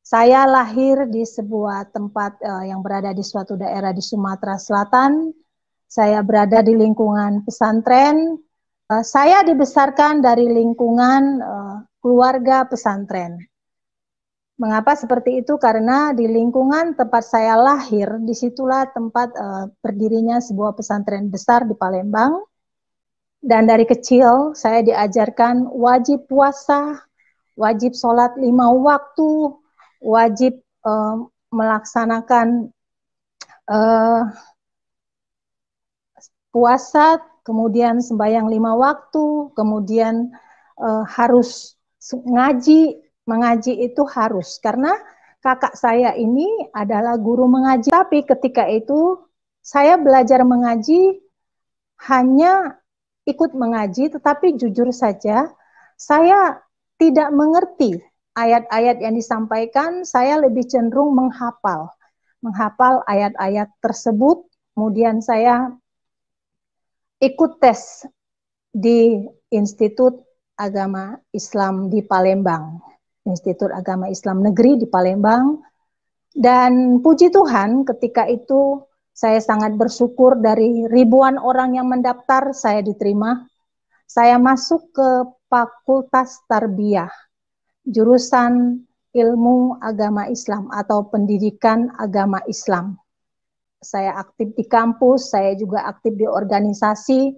Saya lahir di sebuah tempat yang berada di suatu daerah di Sumatera Selatan. Saya berada di lingkungan pesantren. Saya dibesarkan dari lingkungan keluarga pesantren. Mengapa seperti itu? Karena di lingkungan tempat saya lahir, disitulah tempat berdirinya sebuah pesantren besar di Palembang. Dan dari kecil saya diajarkan wajib puasa, wajib sholat 5 waktu, wajib melaksanakan puasa, kemudian sembahyang 5 waktu, kemudian harus ngaji. Mengaji itu harus, karena kakak saya ini adalah guru mengaji. Tapi ketika itu saya belajar mengaji hanya ikut mengaji, tetapi jujur saja saya tidak mengerti ayat-ayat yang disampaikan. Saya lebih cenderung menghafal ayat-ayat tersebut. Kemudian saya ikut tes di Institut Agama Islam di Palembang, Institut Agama Islam Negeri di Palembang. Dan puji Tuhan, ketika itu saya sangat bersyukur, dari ribuan orang yang mendaftar, saya diterima. Saya masuk ke Fakultas Tarbiyah, jurusan Ilmu Agama Islam atau Pendidikan Agama Islam. Saya aktif di kampus, saya juga aktif di organisasi,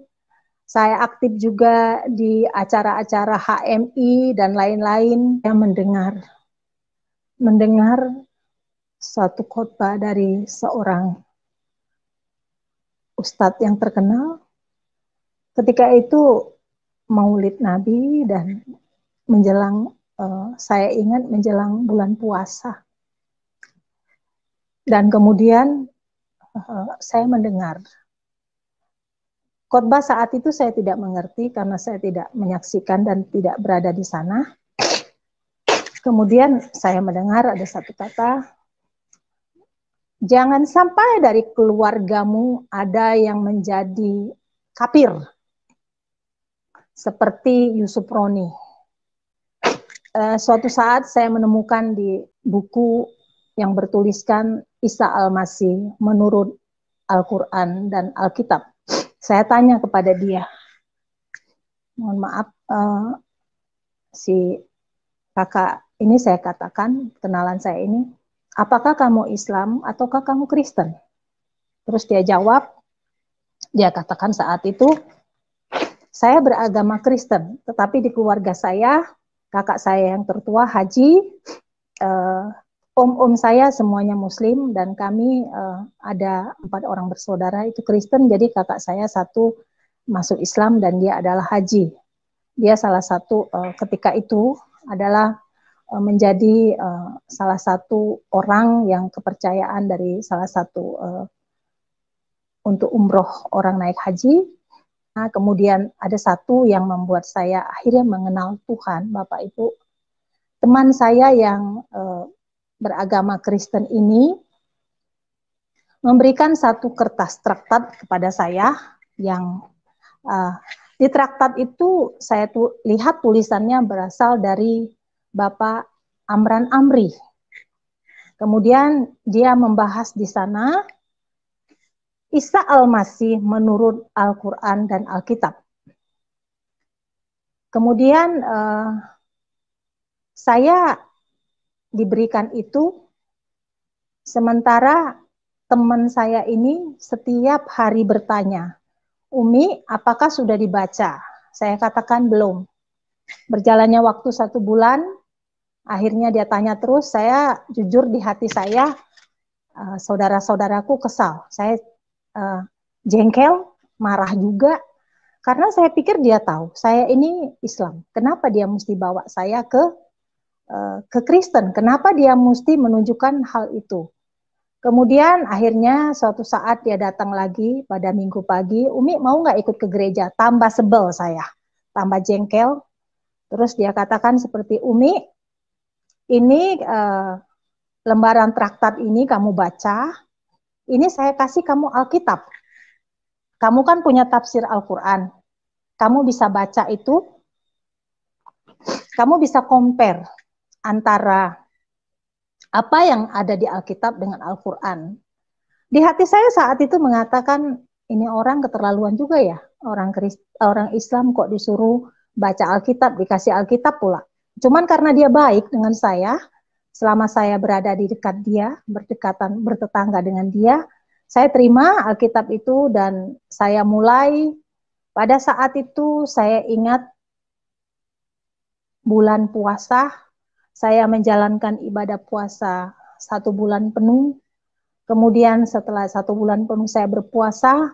saya aktif juga di acara-acara HMI dan lain-lain. Saya mendengar satu khotbah dari seorang ustadz yang terkenal. Ketika itu Maulid Nabi dan menjelang, saya ingat menjelang bulan puasa. Dan kemudian saya mendengar khotbah. Saat itu saya tidak mengerti karena saya tidak menyaksikan dan tidak berada di sana. Kemudian saya mendengar ada satu kata, jangan sampai dari keluargamu ada yang menjadi kafir seperti Yusuf Roni. Suatu saat saya menemukan di buku yang bertuliskan Isa Al-Masih menurut Al-Quran dan Alkitab. Saya tanya kepada dia, mohon maaf, si kakak ini saya katakan, kenalan saya ini, apakah kamu Islam ataukah kamu Kristen? Terus dia jawab, dia katakan saat itu, saya beragama Kristen, tetapi di keluarga saya, kakak saya yang tertua haji, om-om saya semuanya Muslim, dan kami ada 4 orang bersaudara itu Kristen, jadi kakak saya satu masuk Islam dan dia adalah haji. Dia salah satu ketika itu adalah menjadi salah satu orang yang kepercayaan dari salah satu untuk umroh orang naik haji. Nah, kemudian ada satu yang membuat saya akhirnya mengenal Tuhan, Bapak Ibu. Teman saya yang beragama Kristen ini memberikan satu kertas traktat kepada saya yang di traktat itu saya lihat tulisannya berasal dari Bapak Amran Amri. Kemudian dia membahas di sana Isa Al-Masih menurut Al-Quran dan Alkitab. Kemudian saya diberikan itu, sementara teman saya ini setiap hari bertanya, Umi, apakah sudah dibaca? Saya katakan belum. Berjalannya waktu 1 bulan, akhirnya dia tanya terus. Saya jujur di hati saya, saudara-saudaraku kesal. Saya jengkel, marah juga, karena saya pikir dia tahu saya ini Islam. Kenapa dia mesti bawa saya ke Kristen? Kenapa dia mesti menunjukkan hal itu? Kemudian akhirnya suatu saat dia datang lagi pada Minggu pagi, Umi mau nggak ikut ke gereja? Tambah sebel saya, tambah jengkel. Terus dia katakan seperti, Umi, ini lembaran traktat ini kamu baca, ini saya kasih kamu Alkitab. Kamu kan punya tafsir Al-Quran. Kamu bisa baca itu, kamu bisa compare antara apa yang ada di Alkitab dengan Al-Quran. Di hati saya saat itu mengatakan, ini orang keterlaluan juga ya, orang Islam kok disuruh baca Alkitab, dikasih Alkitab pula. Cuman karena dia baik dengan saya, selama saya berada di dekat dia, bertetangga dengan dia, saya terima Alkitab itu dan saya mulai, pada saat itu saya ingat bulan puasa, saya menjalankan ibadah puasa 1 bulan penuh. Kemudian setelah 1 bulan penuh saya berpuasa,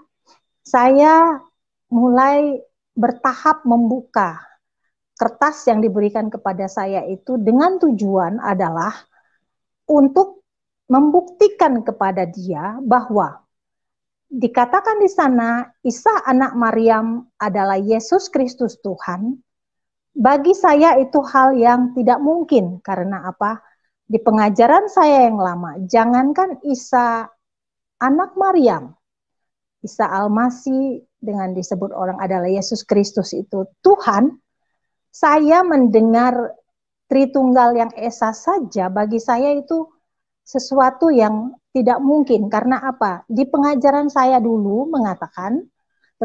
saya mulai bertahap membuka kertas yang diberikan kepada saya itu dengan tujuan adalah untuk membuktikan kepada dia bahwa dikatakan di sana Isa anak Maryam adalah Yesus Kristus Tuhan. Bagi saya itu hal yang tidak mungkin. Karena apa? Di pengajaran saya yang lama, jangankan Isa anak Maryam, Isa Al-Masih dengan disebut orang adalah Yesus Kristus itu Tuhan, saya mendengar Tritunggal yang Esa saja bagi saya itu sesuatu yang tidak mungkin. Karena apa? Di pengajaran saya dulu mengatakan,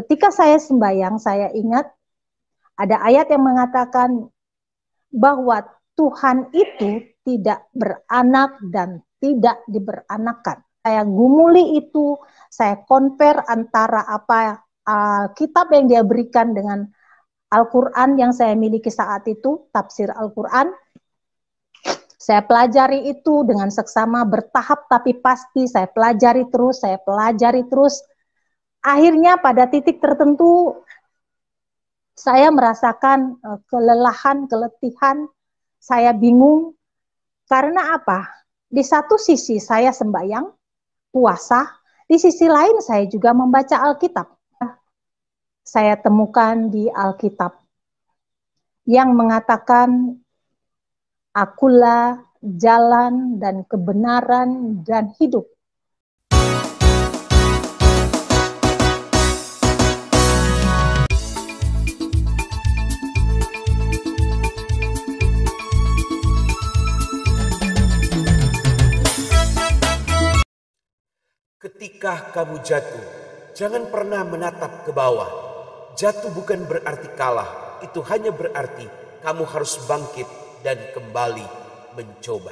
ketika saya sembahyang, saya ingat ada ayat yang mengatakan bahwa Tuhan itu tidak beranak dan tidak diberanakan. Saya gumuli itu, saya compare antara apa kitab yang dia berikan dengan Al-Quran yang saya miliki saat itu, tafsir Al-Quran. Saya pelajari itu dengan seksama, bertahap tapi pasti, saya pelajari terus. Akhirnya pada titik tertentu, saya merasakan kelelahan, keletihan, saya bingung. Karena apa? Di satu sisi saya sembahyang, puasa, di sisi lain saya juga membaca Alkitab. Saya temukan di Alkitab yang mengatakan, akulah jalan dan kebenaran dan hidup. Ketika kamu jatuh, jangan pernah menatap ke bawah. Jatuh bukan berarti kalah, itu hanya berarti kamu harus bangkit dan kembali mencoba.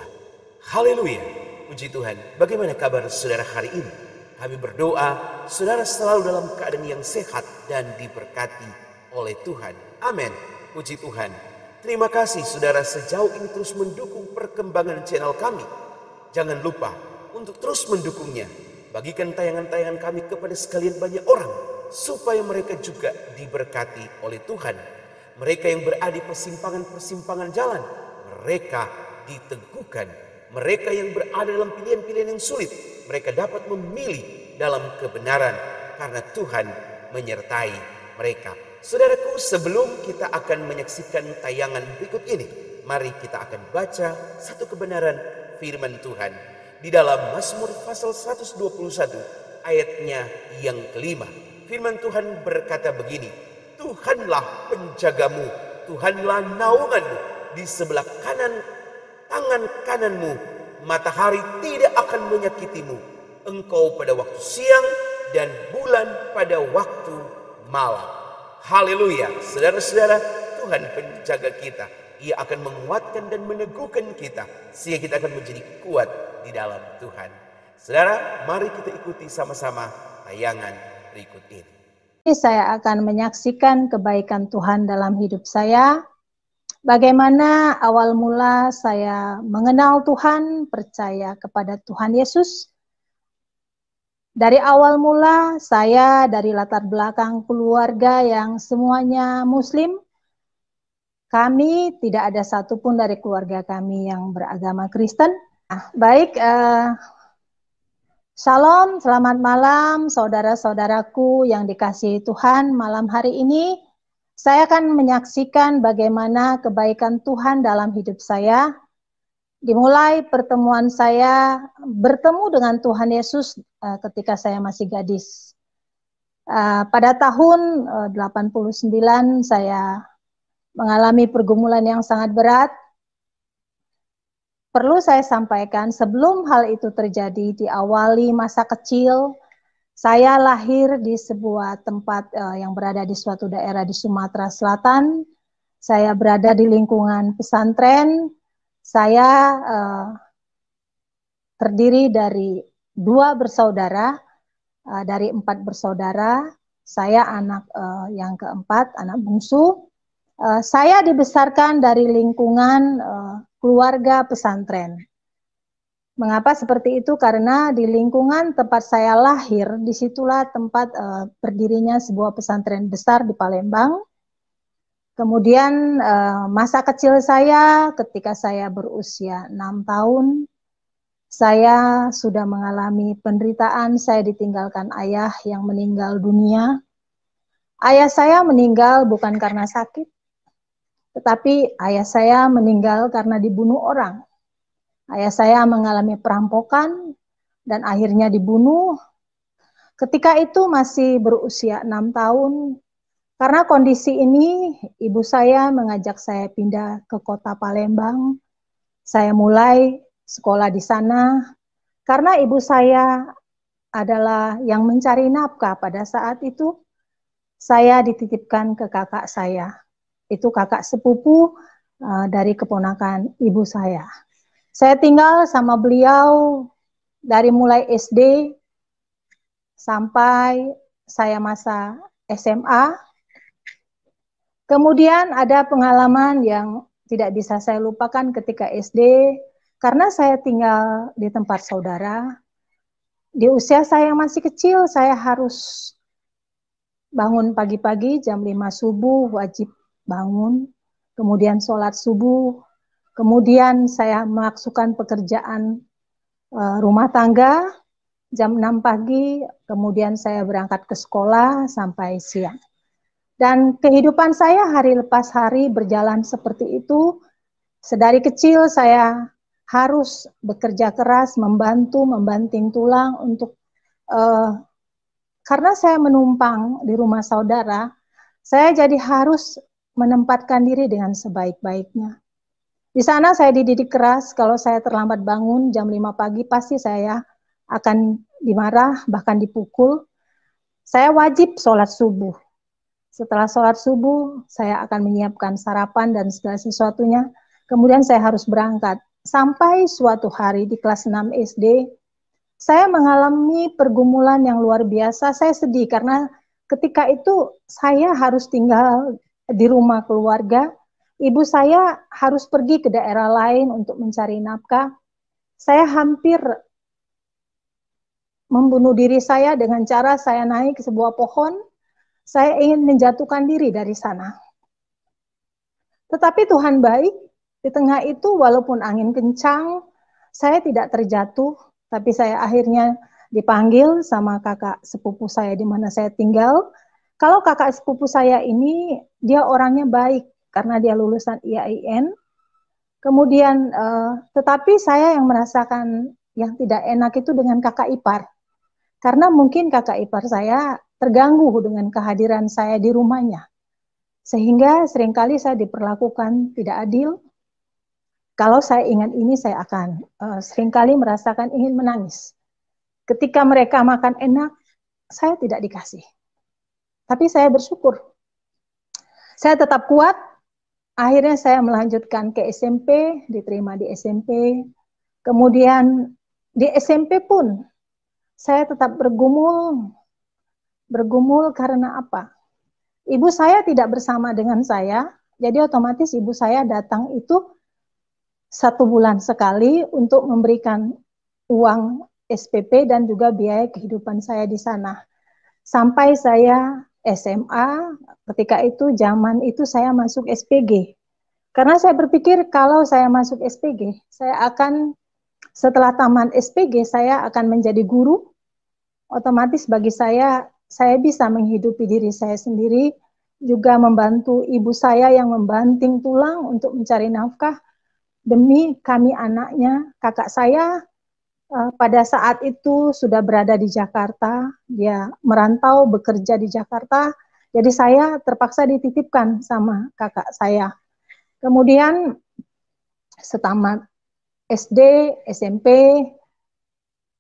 Haleluya, puji Tuhan. Bagaimana kabar saudara hari ini? Kami berdoa saudara selalu dalam keadaan yang sehat dan diberkati oleh Tuhan. Amin, puji Tuhan. Terima kasih saudara sejauh ini terus mendukung perkembangan channel kami. Jangan lupa untuk terus mendukungnya. Bagikan tayangan-tayangan kami kepada sekalian banyak orang, supaya mereka juga diberkati oleh Tuhan. Mereka yang berada di persimpangan-persimpangan jalan, mereka diteguhkan. Mereka yang berada dalam pilihan-pilihan yang sulit, mereka dapat memilih dalam kebenaran, karena Tuhan menyertai mereka. Saudaraku, sebelum kita akan menyaksikan tayangan berikut ini, mari kita akan baca satu kebenaran firman Tuhan. Di dalam Mazmur pasal 121 ayatnya yang kelima. Firman Tuhan berkata begini, Tuhanlah penjagamu, Tuhanlah naunganmu, di sebelah kanan tangan kananmu, matahari tidak akan menyakitimu, engkau pada waktu siang dan bulan pada waktu malam. Haleluya, saudara-saudara, Tuhan penjaga kita. Ia akan menguatkan dan meneguhkan kita, sehingga kita akan menjadi kuat di dalam Tuhan. Saudara, mari kita ikuti sama-sama tayangan berikut ini. Saya akan menyaksikan kebaikan Tuhan dalam hidup saya. Bagaimana awal mula saya mengenal Tuhan, percaya kepada Tuhan Yesus. Dari awal mula saya dari latar belakang keluarga yang semuanya Muslim. Kami tidak ada satupun dari keluarga kami yang beragama Kristen. Baik, Shalom, selamat malam saudara-saudaraku yang dikasihi Tuhan. Malam hari ini saya akan menyaksikan bagaimana kebaikan Tuhan dalam hidup saya. Dimulai pertemuan saya bertemu dengan Tuhan Yesus ketika saya masih gadis. Pada tahun 89 saya mengalami pergumulan yang sangat berat. perlu saya sampaikan sebelum hal itu terjadi, diawali masa kecil, saya lahir di sebuah tempat yang berada di suatu daerah di Sumatera Selatan. Saya berada di lingkungan pesantren. Saya terdiri dari 2 bersaudara, dari 4 bersaudara. Saya anak yang keempat, anak bungsu. Saya dibesarkan dari lingkungan keluarga pesantren. Mengapa seperti itu? Karena di lingkungan tempat saya lahir, disitulah tempat berdirinya sebuah pesantren besar di Palembang. Kemudian masa kecil saya ketika saya berusia 6 tahun, saya sudah mengalami penderitaan. Saya ditinggalkan ayah yang meninggal dunia. Ayah saya meninggal bukan karena sakit, tetapi ayah saya meninggal karena dibunuh orang. Ayah saya mengalami perampokan dan akhirnya dibunuh. Ketika itu masih berusia 6 tahun. Karena kondisi ini, ibu saya mengajak saya pindah ke kota Palembang. Saya mulai sekolah di sana. Karena ibu saya adalah yang mencari nafkah pada saat itu, saya dititipkan ke kakak saya. Itu kakak sepupu dari keponakan ibu saya. Saya tinggal sama beliau dari mulai SD sampai saya masa SMA. Kemudian ada pengalaman yang tidak bisa saya lupakan ketika SD, karena saya tinggal di tempat saudara. Di usia saya yang masih kecil, saya harus bangun pagi-pagi jam 5 subuh, wajib bangun. Kemudian sholat subuh. Kemudian saya melakukan pekerjaan rumah tangga jam 6 pagi. Kemudian saya berangkat ke sekolah sampai siang. Dan kehidupan saya hari lepas hari berjalan seperti itu. Sedari kecil saya harus bekerja keras, membanting tulang untuk karena saya menumpang di rumah saudara, saya jadi harus menempatkan diri dengan sebaik-baiknya. Di sana saya dididik keras, kalau saya terlambat bangun jam 5 pagi pasti saya akan dimarah, bahkan dipukul. Saya wajib sholat subuh. Setelah sholat subuh, saya akan menyiapkan sarapan dan segala sesuatunya. Kemudian saya harus berangkat. Sampai suatu hari di kelas 6 SD, saya mengalami pergumulan yang luar biasa. Saya sedih karena ketika itu saya harus tinggal di rumah keluarga. Ibu saya harus pergi ke daerah lain untuk mencari nafkah. Saya hampir membunuh diri saya dengan cara saya naik ke sebuah pohon. Saya ingin menjatuhkan diri dari sana. Tetapi Tuhan baik, di tengah itu walaupun angin kencang, saya tidak terjatuh, tapi saya akhirnya dipanggil sama kakak sepupu saya di mana saya tinggal. Kalau kakak sepupu saya ini, dia orangnya baik, karena dia lulusan IAIN. Kemudian, tetapi saya yang merasakan yang tidak enak itu dengan kakak ipar. Karena mungkin kakak ipar saya terganggu dengan kehadiran saya di rumahnya. Sehingga seringkali saya diperlakukan tidak adil. Kalau saya ingat ini, saya akan seringkali merasakan ingin menangis. Ketika mereka makan enak, saya tidak dikasih. Tapi saya bersyukur. Saya tetap kuat. Akhirnya saya melanjutkan ke SMP, diterima di SMP. Kemudian di SMP pun saya tetap bergumul. Bergumul karena apa? Ibu saya tidak bersama dengan saya, jadi otomatis ibu saya datang itu 1 bulan sekali untuk memberikan uang SPP dan juga biaya kehidupan saya di sana. Sampai saya SMA, ketika itu zaman itu saya masuk SPG. Karena saya berpikir kalau saya masuk SPG, saya akan setelah tamat SPG saya akan menjadi guru. Otomatis bagi saya bisa menghidupi diri saya sendiri, juga membantu ibu saya yang membanting tulang untuk mencari nafkah demi kami anaknya. Kakak saya pada saat itu sudah berada di Jakarta, dia merantau bekerja di Jakarta, jadi saya terpaksa dititipkan sama kakak saya. Kemudian setamat SD, SMP.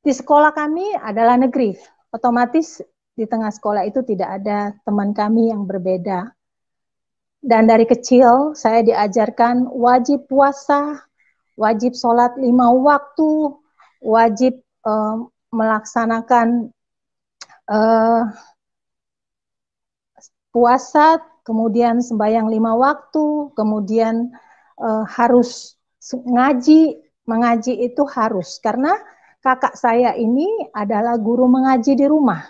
Di sekolah kami adalah negeri. Otomatis di tengah sekolah itu tidak ada teman kami yang berbeda. Dan dari kecil saya diajarkan wajib puasa, wajib sholat 5 waktu, wajib melaksanakan puasa, kemudian sembahyang 5 waktu, kemudian harus ngaji. Mengaji itu harus, karena kakak saya ini adalah guru mengaji di rumah.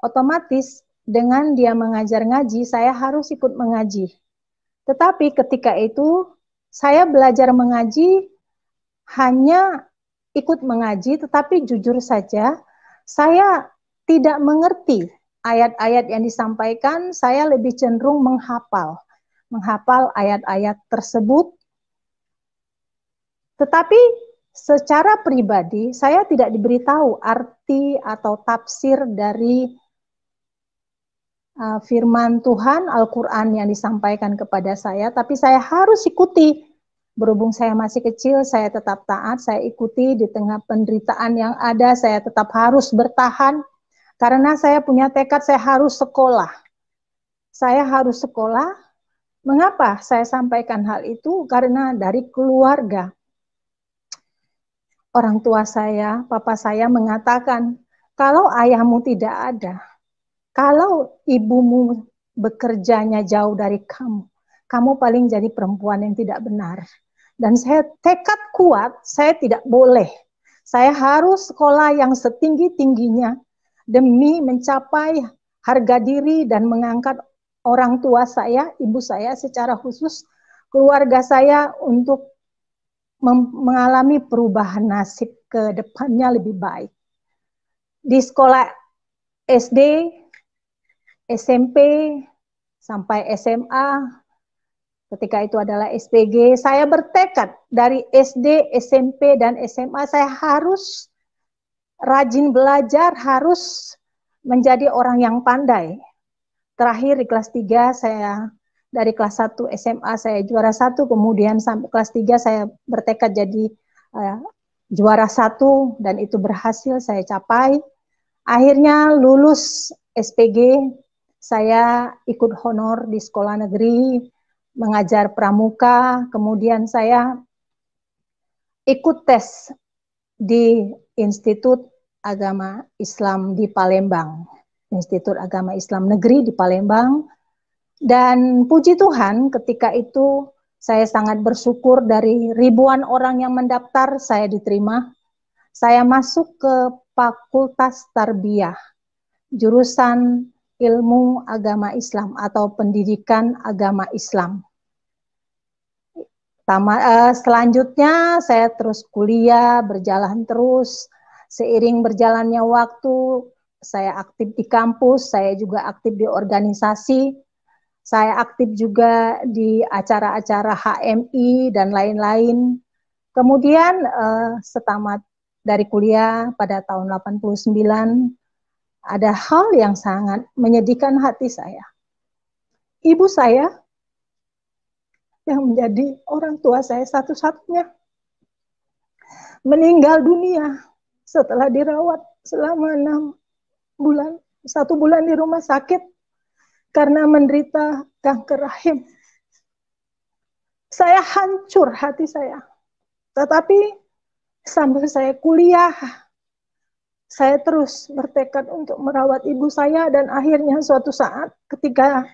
Otomatis dengan dia mengajar ngaji, saya harus ikut mengaji. Tetapi ketika itu saya belajar mengaji hanya ikut mengaji, tetapi jujur saja saya tidak mengerti ayat-ayat yang disampaikan. Saya lebih cenderung menghafal ayat-ayat tersebut. Tetapi secara pribadi saya tidak diberitahu arti atau tafsir dari firman Tuhan Al-Quran yang disampaikan kepada saya, tapi saya harus ikuti. Berhubung saya masih kecil, saya tetap taat, saya ikuti di tengah penderitaan yang ada, saya tetap harus bertahan, karena saya punya tekad, saya harus sekolah. Saya harus sekolah. Mengapa saya sampaikan hal itu? Karena dari keluarga. Orang tua saya, papa saya mengatakan, kalau ayahmu tidak ada, kalau ibumu bekerjanya jauh dari kamu, kamu paling jadi perempuan yang tidak benar. Dan saya tekad kuat, saya tidak boleh. Saya harus sekolah yang setinggi-tingginya demi mencapai harga diri dan mengangkat orang tua saya, ibu saya secara khusus, keluarga saya untuk mengalami perubahan nasib ke depannya lebih baik. Di sekolah SD, SMP, sampai SMA, ketika itu adalah SPG, saya bertekad dari SD, SMP, dan SMA saya harus rajin belajar, harus menjadi orang yang pandai. Terakhir di kelas 3 saya dari kelas 1 SMA saya juara 1, kemudian sampai kelas 3 saya bertekad jadi juara 1 dan itu berhasil saya capai. Akhirnya lulus SPG, saya ikut honor di sekolah negeri, mengajar pramuka, kemudian saya ikut tes di Institut Agama Islam di Palembang, Institut Agama Islam Negeri di Palembang. Dan puji Tuhan ketika itu saya sangat bersyukur, dari ribuan orang yang mendaftar saya diterima. Saya masuk ke Fakultas Tarbiyah, jurusan Ilmu Agama Islam atau Pendidikan Agama Islam. Selanjutnya saya terus kuliah, berjalan terus. Seiring berjalannya waktu, saya aktif di kampus, saya juga aktif di organisasi. Saya aktif juga di acara-acara HMI dan lain-lain. Kemudian setamat dari kuliah pada tahun 89, ada hal yang sangat menyedihkan hati saya. Ibu saya yang menjadi orang tua saya satu-satunya meninggal dunia setelah dirawat selama 6 bulan, 1 bulan di rumah sakit karena menderita kanker rahim. Saya hancur hati saya. Tetapi sambil saya kuliah, saya terus bertekad untuk merawat ibu saya, dan akhirnya suatu saat ketika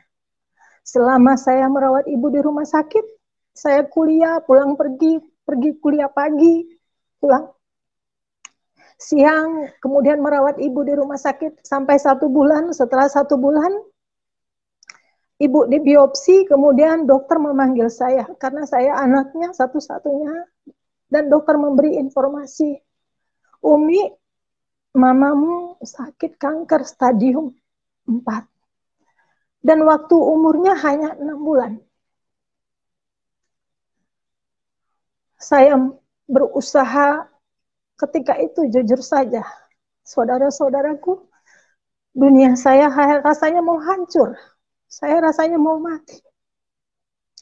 selama saya merawat ibu di rumah sakit, saya kuliah, pulang pergi kuliah pagi, pulang siang, kemudian merawat ibu di rumah sakit sampai 1 bulan. Setelah 1 bulan, ibu dibiopsi, kemudian dokter memanggil saya karena saya anaknya satu-satunya, dan dokter memberi informasi, Umi, mamamu sakit kanker stadium 4 dan waktu umurnya hanya 6 bulan. Saya berusaha ketika itu, jujur saja, saudara-saudaraku, dunia saya rasanya mau hancur. Saya rasanya mau mati.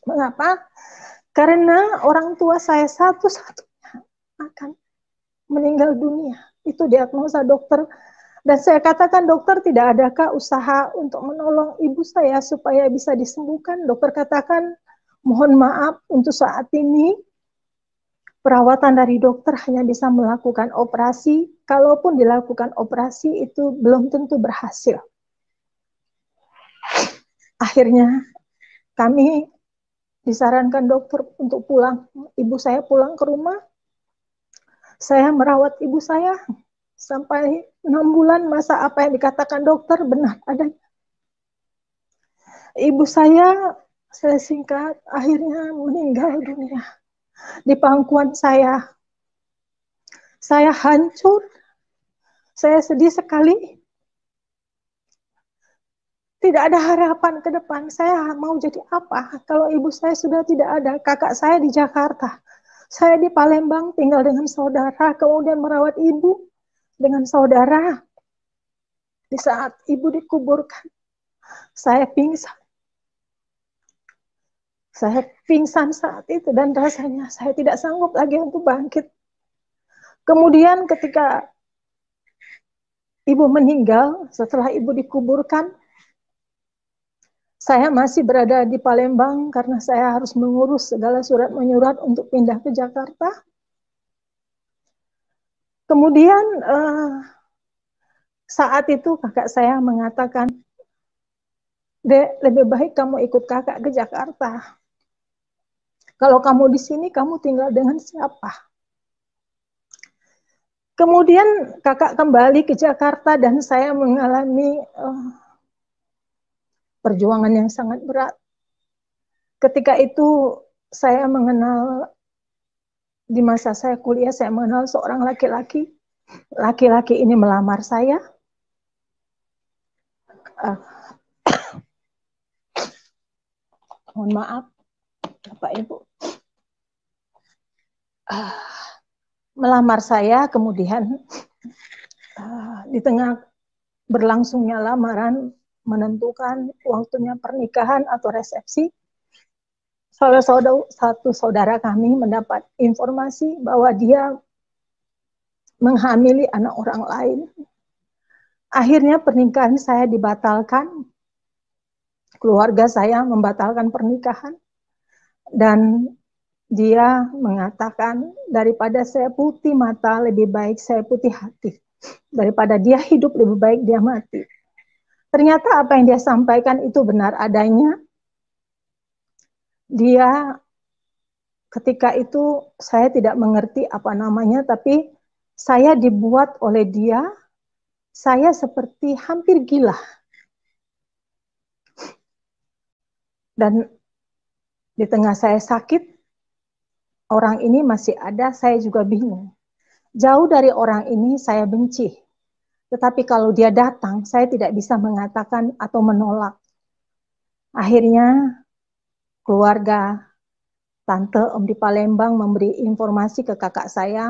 Mengapa? Karena orang tua saya satu-satunya akan meninggal dunia. Itu diagnosa dokter. Dan saya katakan, dokter, tidak adakah usaha untuk menolong ibu saya supaya bisa disembuhkan? Dokter katakan, mohon maaf untuk saat ini perawatan dari dokter hanya bisa melakukan operasi. Kalaupun dilakukan operasi itu belum tentu berhasil. Akhirnya kami disarankan dokter untuk pulang. Ibu saya pulang ke rumah. Saya merawat ibu saya sampai 6 bulan. Masa apa yang dikatakan dokter benar adanya. Ibu saya singkat, akhirnya meninggal dunia di pangkuan saya. Saya hancur, saya sedih sekali. Tidak ada harapan ke depan. Saya mau jadi apa kalau ibu saya sudah tidak ada? Kakak saya di Jakarta, saya di Palembang tinggal dengan saudara, kemudian merawat ibu dengan saudara. Di saat ibu dikuburkan, saya pingsan. Saya pingsan saat itu dan rasanya saya tidak sanggup lagi untuk bangkit. Kemudian ketika ibu meninggal, setelah ibu dikuburkan, saya masih berada di Palembang karena saya harus mengurus segala surat menyurat untuk pindah ke Jakarta. Kemudian saat itu kakak saya mengatakan, "Dek, lebih baik kamu ikut kakak ke Jakarta. Kalau kamu di sini, kamu tinggal dengan siapa?" Kemudian kakak kembali ke Jakarta dan saya mengalami perjuangan yang sangat berat. Ketika itu saya mengenal, di masa saya kuliah, saya mengenal seorang laki-laki. Laki-laki ini melamar saya. Mohon maaf, Bapak Ibu. Melamar saya, kemudian di tengah berlangsungnya lamaran, menentukan waktunya pernikahan atau resepsi, satu saudara kami mendapat informasi bahwa dia menghamili anak orang lain. Akhirnya pernikahan saya dibatalkan. Keluarga saya membatalkan pernikahan. Dan dia mengatakan, daripada saya putih mata, lebih baik saya putih hati. Daripada dia hidup, lebih baik dia mati. Ternyata apa yang dia sampaikan itu benar adanya. Dia ketika itu saya tidak mengerti apa namanya, tapi saya dibuat oleh dia, saya seperti hampir gila. Dan di tengah saya sakit, orang ini masih ada, saya juga bingung. Jauh dari orang ini saya benci. Tetapi kalau dia datang, saya tidak bisa mengatakan atau menolak. Akhirnya keluarga Tante Om di Palembang memberi informasi ke kakak saya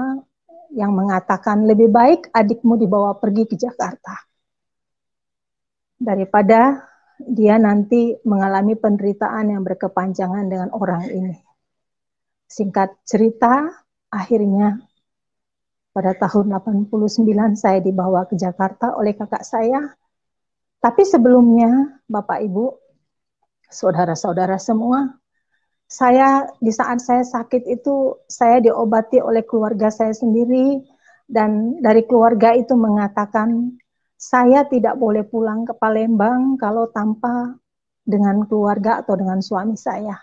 yang mengatakan lebih baik adikmu dibawa pergi ke Jakarta daripada dia nanti mengalami penderitaan yang berkepanjangan dengan orang ini. Singkat cerita, akhirnya pada tahun 89 saya dibawa ke Jakarta oleh kakak saya. Tapi sebelumnya, Bapak Ibu, saudara-saudara semua, saya di saat saya sakit itu, saya diobati oleh keluarga saya sendiri, dan dari keluarga itu mengatakan, saya tidak boleh pulang ke Palembang kalau tanpa dengan keluarga atau dengan suami saya.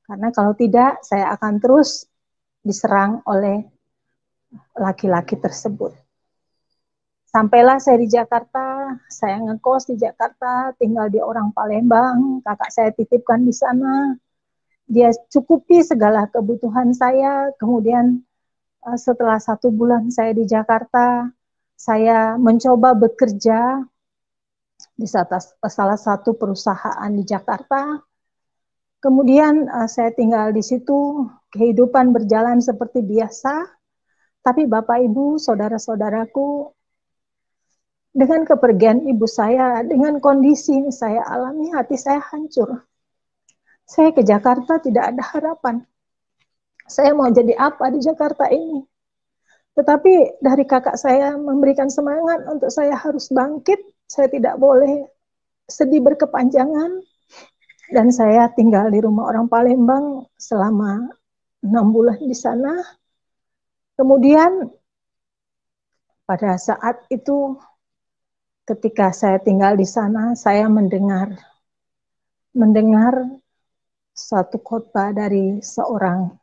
Karena kalau tidak, saya akan terus diserang oleh laki-laki tersebut. Sampailah saya di Jakarta, saya ngekos di Jakarta, tinggal di orang Palembang, kakak saya titipkan di sana. Dia cukupi segala kebutuhan saya. Kemudian setelah 1 bulan saya di Jakarta, saya mencoba bekerja di salah satu perusahaan di Jakarta. Kemudian saya tinggal di situ, kehidupan berjalan seperti biasa. Tapi Bapak Ibu, saudara-saudaraku, dengan kepergian ibu saya, dengan kondisi yang saya alami, hati saya hancur. Saya ke Jakarta tidak ada harapan. Saya mau jadi apa di Jakarta ini? Tetapi dari kakak saya memberikan semangat untuk saya harus bangkit, saya tidak boleh sedih berkepanjangan, dan saya tinggal di rumah orang Palembang selama 6 bulan di sana. Kemudian pada saat itu, ketika saya tinggal di sana, saya mendengar satu khotbah dari seorang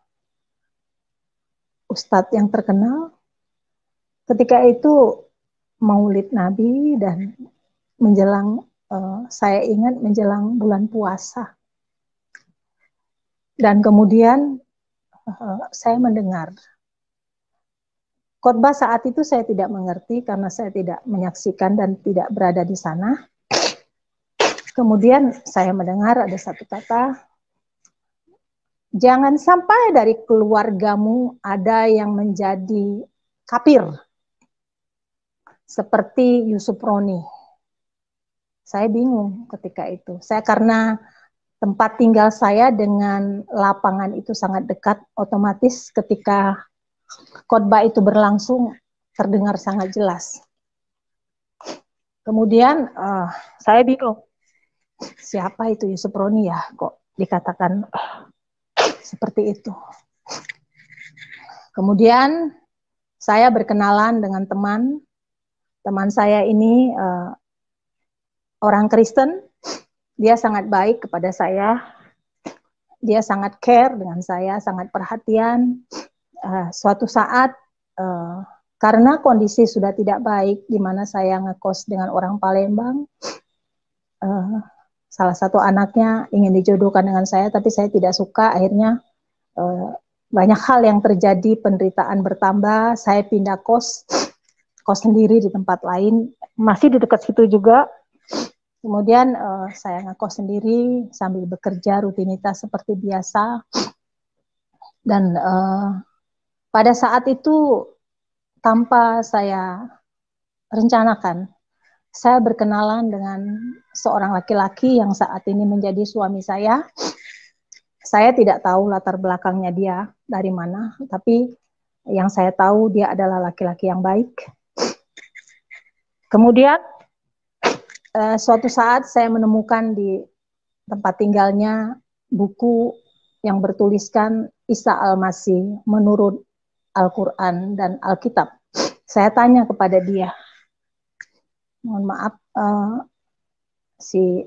ustadz yang terkenal. Ketika itu Maulid Nabi dan menjelang, saya ingat menjelang bulan puasa. Dan kemudian saya mendengar khotbah. Saat itu saya tidak mengerti karena saya tidak menyaksikan dan tidak berada di sana. Kemudian saya mendengar ada satu kata, jangan sampai dari keluargamu ada yang menjadi kafir seperti Yusuf Roni. Saya bingung ketika itu. Saya karena tempat tinggal saya dengan lapangan itu sangat dekat, otomatis ketika khotbah itu berlangsung terdengar sangat jelas. Kemudian saya bingung, siapa itu Yusuf Roni ya, kok dikatakan seperti itu. Kemudian saya berkenalan dengan teman saya ini orang Kristen. Dia sangat baik kepada saya, dia sangat care dengan saya, sangat perhatian. Suatu saat karena kondisi sudah tidak baik, di mana saya ngekos dengan orang Palembang, salah satu anaknya ingin dijodohkan dengan saya, tapi saya tidak suka. Akhirnya banyak hal yang terjadi, penderitaan bertambah. Saya pindah kos sendiri di tempat lain, masih di dekat situ juga. Kemudian saya ngekos sendiri sambil bekerja rutinitas seperti biasa. Dan pada saat itu tanpa saya rencanakan, saya berkenalan dengan seorang laki-laki yang saat ini menjadi suami saya. Saya tidak tahu latar belakangnya dia dari mana, tapi yang saya tahu dia adalah laki-laki yang baik. Kemudian suatu saat saya menemukan di tempat tinggalnya buku yang bertuliskan Isa Al-Masih menurut Al-Quran dan Alkitab. Saya tanya kepada dia, mohon maaf, si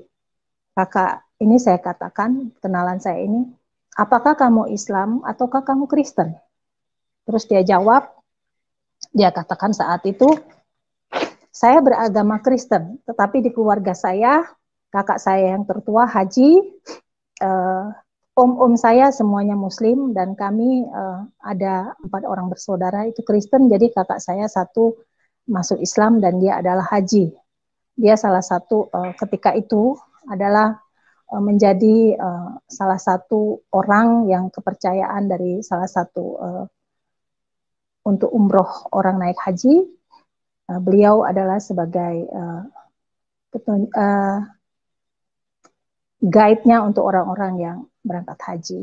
kakak ini, saya katakan, kenalan saya ini, apakah kamu Islam ataukah kamu Kristen? Terus dia jawab, dia katakan saat itu, saya beragama Kristen, tetapi di keluarga saya, kakak saya yang tertua haji, om-om saya semuanya Muslim, dan kami ada 4 orang bersaudara itu Kristen, jadi kakak saya satu masuk Islam dan dia adalah haji. Dia salah satu ketika itu adalah menjadi salah satu orang yang kepercayaan dari salah satu untuk umroh orang naik haji. Beliau adalah sebagai guide-nya untuk orang-orang yang berangkat haji.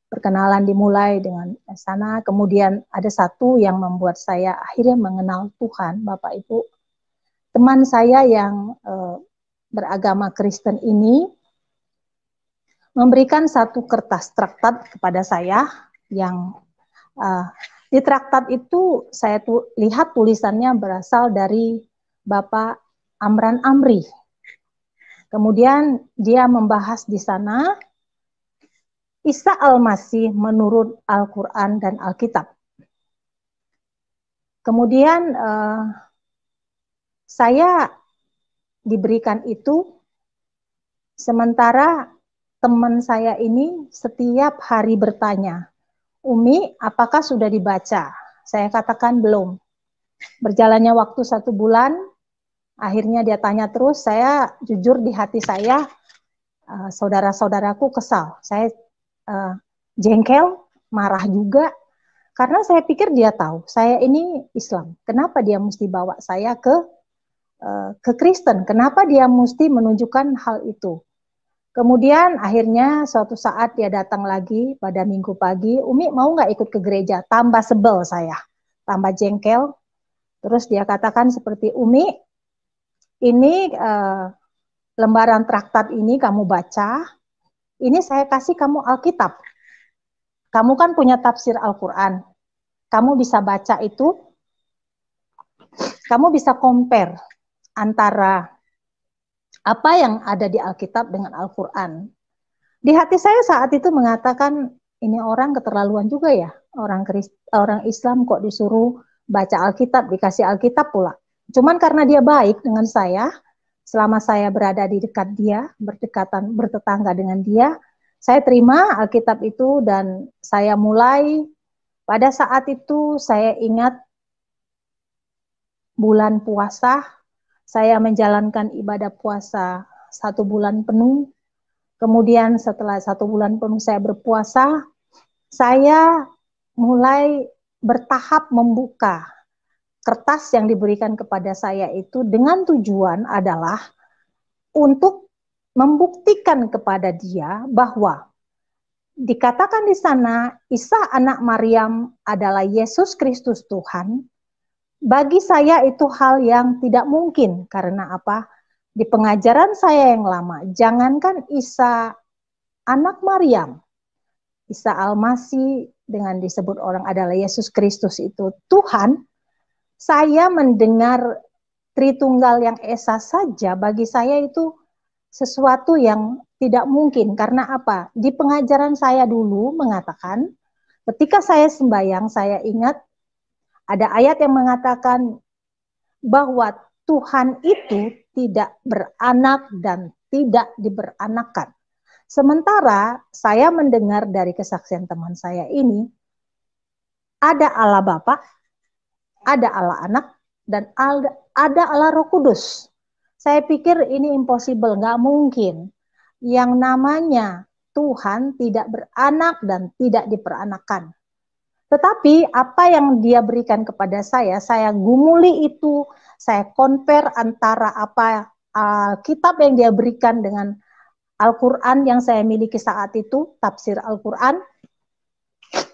Perkenalan dimulai dengan sana, kemudian ada satu yang membuat saya akhirnya mengenal Tuhan, Bapak Ibu. Teman saya yang beragama Kristen ini memberikan satu kertas traktat kepada saya yang di traktat itu saya lihat tulisannya berasal dari Bapak Amran Amri. Kemudian dia membahas di sana Isa Al-Masih menurut Al-Quran dan Alkitab. Kemudian saya diberikan itu, sementara teman saya ini setiap hari bertanya, Umi, apakah sudah dibaca? Saya katakan belum. Berjalannya waktu 1 bulan, akhirnya dia tanya terus. Saya jujur di hati saya, saudara-saudaraku kesal. Saya jengkel, marah juga, karena saya pikir dia tahu saya ini Islam. Kenapa dia mesti bawa saya ke Kristen? Kenapa dia mesti menunjukkan hal itu? Kemudian akhirnya suatu saat dia datang lagi pada minggu pagi, Umi mau nggak ikut ke gereja? Tambah sebel saya. tambah jengkel. Terus dia katakan seperti, Umi, ini lembaran traktat ini kamu baca, ini saya kasih kamu Alkitab. Kamu kan punya tafsir Al-Quran. Kamu bisa baca itu, kamu bisa compare antara apa yang ada di Alkitab dengan Al-Quran. Di hati saya saat itu mengatakan, ini orang keterlaluan juga ya, orang Islam kok disuruh baca Alkitab, dikasih Alkitab pula. Cuman karena dia baik dengan saya, selama saya berada di dekat dia, bertetangga dengan dia, saya terima Alkitab itu dan saya mulai, pada saat itu saya ingat bulan puasa, saya menjalankan ibadah puasa 1 bulan penuh. Kemudian setelah 1 bulan penuh saya berpuasa, saya mulai bertahap membuka kertas yang diberikan kepada saya itu dengan tujuan adalah untuk membuktikan kepada dia bahwa dikatakan di sana Isa anak Maryam adalah Yesus Kristus Tuhan. Bagi saya itu hal yang tidak mungkin. Karena apa? Di pengajaran saya yang lama, jangankan Isa anak Maryam, Isa Al-Masih dengan disebut orang adalah Yesus Kristus itu Tuhan, saya mendengar Tritunggal yang Esa saja bagi saya itu sesuatu yang tidak mungkin. Karena apa? Di pengajaran saya dulu mengatakan, ketika saya sembahyang, saya ingat ada ayat yang mengatakan bahwa Tuhan itu tidak beranak dan tidak diberanakan. Sementara saya mendengar dari kesaksian teman saya ini, ada Allah Bapa, ada Allah Anak, dan ada Allah Roh Kudus. Saya pikir ini impossible, nggak mungkin. Yang namanya Tuhan tidak beranak dan tidak diperanakan. Tetapi apa yang dia berikan kepada saya gumuli itu, saya compare antara apa kitab yang dia berikan dengan Al-Quran yang saya miliki saat itu, tafsir Al-Quran.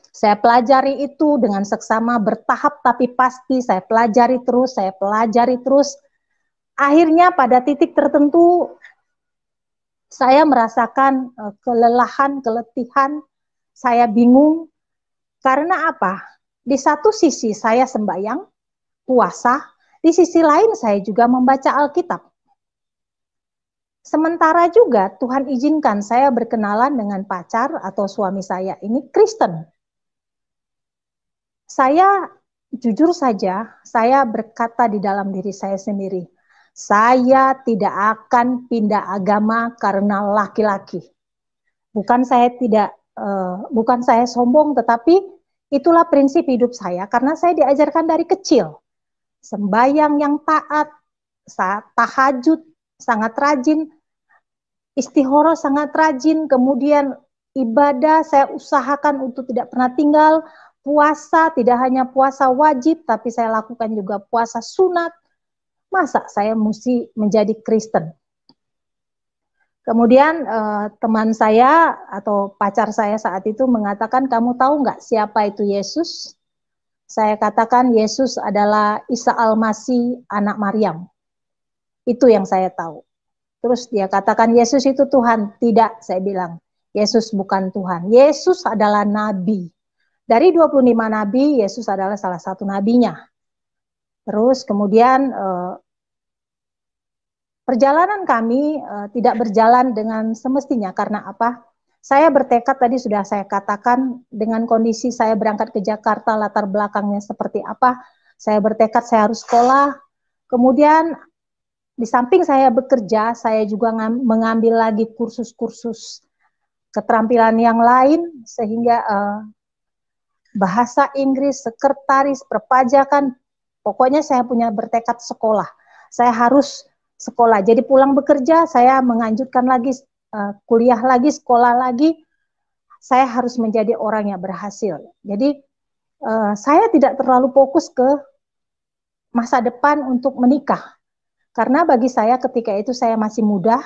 Saya pelajari itu dengan seksama, bertahap tapi pasti, saya pelajari terus. Akhirnya pada titik tertentu, saya merasakan kelelahan, keletihan, saya bingung. Karena apa? Di satu sisi saya sembahyang, puasa, di sisi lain saya juga membaca Alkitab. Sementara juga Tuhan izinkan saya berkenalan dengan pacar atau suami saya ini Kristen. Saya jujur saja, saya berkata di dalam diri saya sendiri, saya tidak akan pindah agama karena laki-laki. Bukan saya sombong, tetapi itulah prinsip hidup saya karena saya diajarkan dari kecil. Sembahyang yang taat, tahajud sangat rajin, istihoro sangat rajin, kemudian ibadah saya usahakan untuk tidak pernah tinggal, puasa tidak hanya puasa wajib, tapi saya lakukan juga puasa sunat. Masa saya mesti menjadi Kristen? Kemudian teman saya atau pacar saya saat itu mengatakan, kamu tahu nggak siapa itu Yesus? Saya katakan Yesus adalah Isa Al-Masih anak Maryam. Itu yang saya tahu. Terus dia katakan Yesus itu Tuhan. Tidak, saya bilang. Yesus bukan Tuhan. Yesus adalah nabi. Dari 25 nabi, Yesus adalah salah satu nabinya. Terus kemudian perjalanan kami tidak berjalan dengan semestinya. Karena apa? Saya bertekad, tadi sudah saya katakan, dengan kondisi saya berangkat ke Jakarta, latar belakangnya seperti apa. Saya bertekad saya harus sekolah. Kemudian di samping saya bekerja, saya juga mengambil lagi kursus-kursus keterampilan yang lain, sehingga bahasa Inggris, sekretaris, perpajakan, pokoknya saya punya bertekad sekolah. Saya harus sekolah. Jadi pulang bekerja, saya menganjurkan lagi kuliah lagi, sekolah lagi. Saya harus menjadi orang yang berhasil. Jadi saya tidak terlalu fokus ke masa depan untuk menikah. Karena bagi saya ketika itu saya masih muda,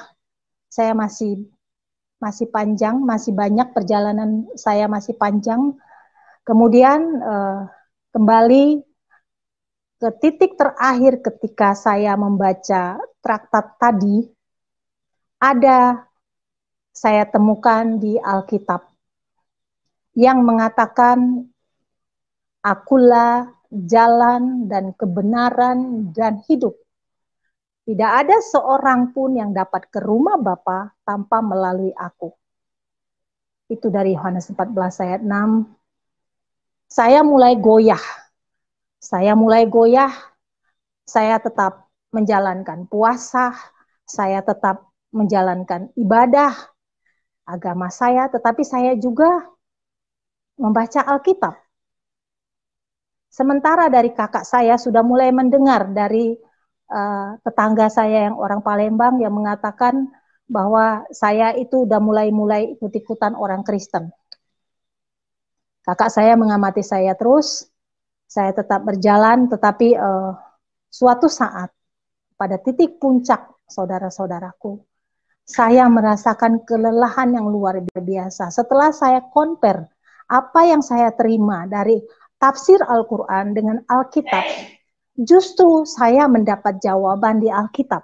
saya masih panjang, masih banyak perjalanan saya masih panjang. Kemudian kembali ke titik terakhir ketika saya membaca traktat tadi, saya temukan di Alkitab yang mengatakan, akulah jalan dan kebenaran dan hidup. Tidak ada seorang pun yang dapat ke rumah Bapa tanpa melalui aku. Itu dari Yohanes 14 ayat 6. Saya mulai goyah. Saya tetap menjalankan puasa, saya tetap menjalankan ibadah agama saya, tetapi saya juga membaca Alkitab. Sementara dari kakak saya sudah mulai mendengar dari tetangga saya yang orang Palembang yang mengatakan bahwa saya itu udah mulai ikut-ikutan orang Kristen. Kakak saya mengamati saya terus, saya tetap berjalan, tetapi suatu saat pada titik puncak, saudara-saudaraku, saya merasakan kelelahan yang luar biasa. Setelah saya compare apa yang saya terima dari tafsir Al-Quran dengan Alkitab, justru saya mendapat jawaban di Alkitab.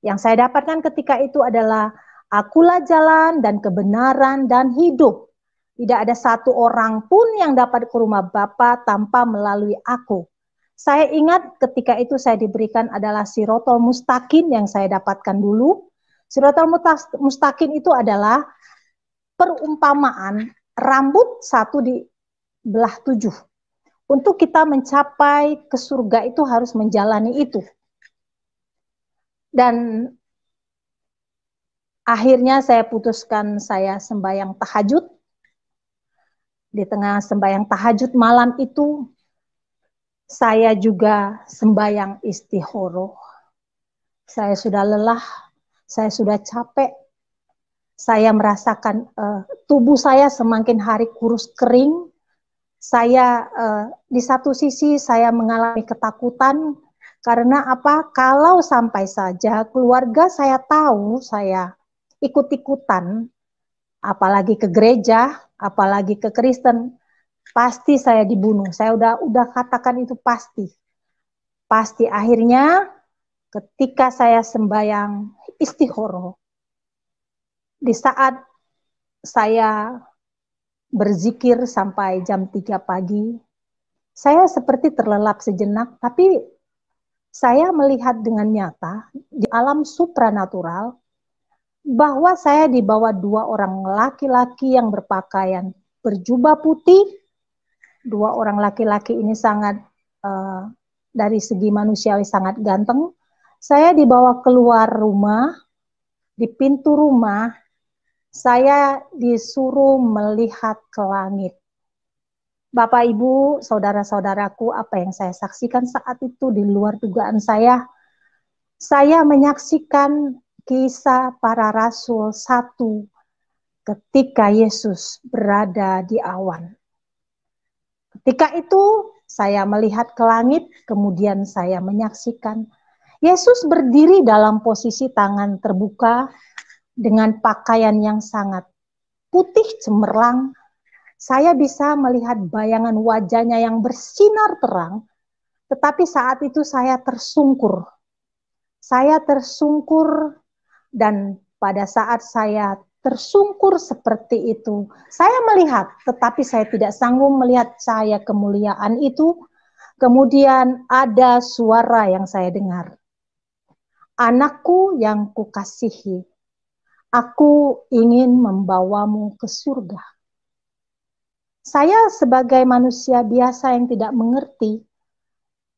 Yang saya dapatkan ketika itu adalah, akulah jalan dan kebenaran dan hidup. Tidak ada satu orang pun yang dapat ke rumah Bapa tanpa melalui aku. Saya ingat ketika itu saya diberikan adalah Sirotol Mustaqim yang saya dapatkan dulu. Sirotol Mustaqim itu adalah perumpamaan rambut satu di belah 7. Untuk kita mencapai ke surga itu harus menjalani itu. Dan akhirnya saya putuskan saya sembahyang tahajud. Di tengah sembahyang tahajud malam itu, saya juga sembahyang istihoroh. Saya sudah lelah, saya sudah capek. Saya merasakan tubuh saya semakin hari kurus kering. Saya di satu sisi saya mengalami ketakutan karena apa? Kalau sampai saja keluarga saya tahu saya ikut-ikutan, apalagi ke gereja, apalagi ke Kristen, pasti saya dibunuh. Saya udah katakan itu pasti. Pasti akhirnya ketika saya sembahyang istihoroh, di saat saya berzikir sampai jam 3 pagi, saya seperti terlelap sejenak, tapi saya melihat dengan nyata di alam supranatural bahwa saya dibawa 2 orang laki-laki yang berpakaian berjubah putih. 2 orang laki-laki ini sangat dari segi manusiawi sangat ganteng. Saya dibawa keluar rumah, di pintu rumah saya disuruh melihat ke langit. Bapak, Ibu, saudara-saudaraku, apa yang saya saksikan saat itu di luar dugaan saya. Saya menyaksikan kisah para rasul 1 ketika Yesus berada di awan. Ketika itu saya melihat ke langit, kemudian saya menyaksikan Yesus berdiri dalam posisi tangan terbuka dengan pakaian yang sangat putih cemerlang. Saya bisa melihat bayangan wajahnya yang bersinar terang, tetapi saat itu saya tersungkur. Saya tersungkur, dan pada saat saya tersungkur seperti itu, saya melihat, tetapi saya tidak sanggup melihat cahaya kemuliaan itu. Kemudian ada suara yang saya dengar. Anakku yang kukasihi, aku ingin membawamu ke surga. Saya sebagai manusia biasa yang tidak mengerti,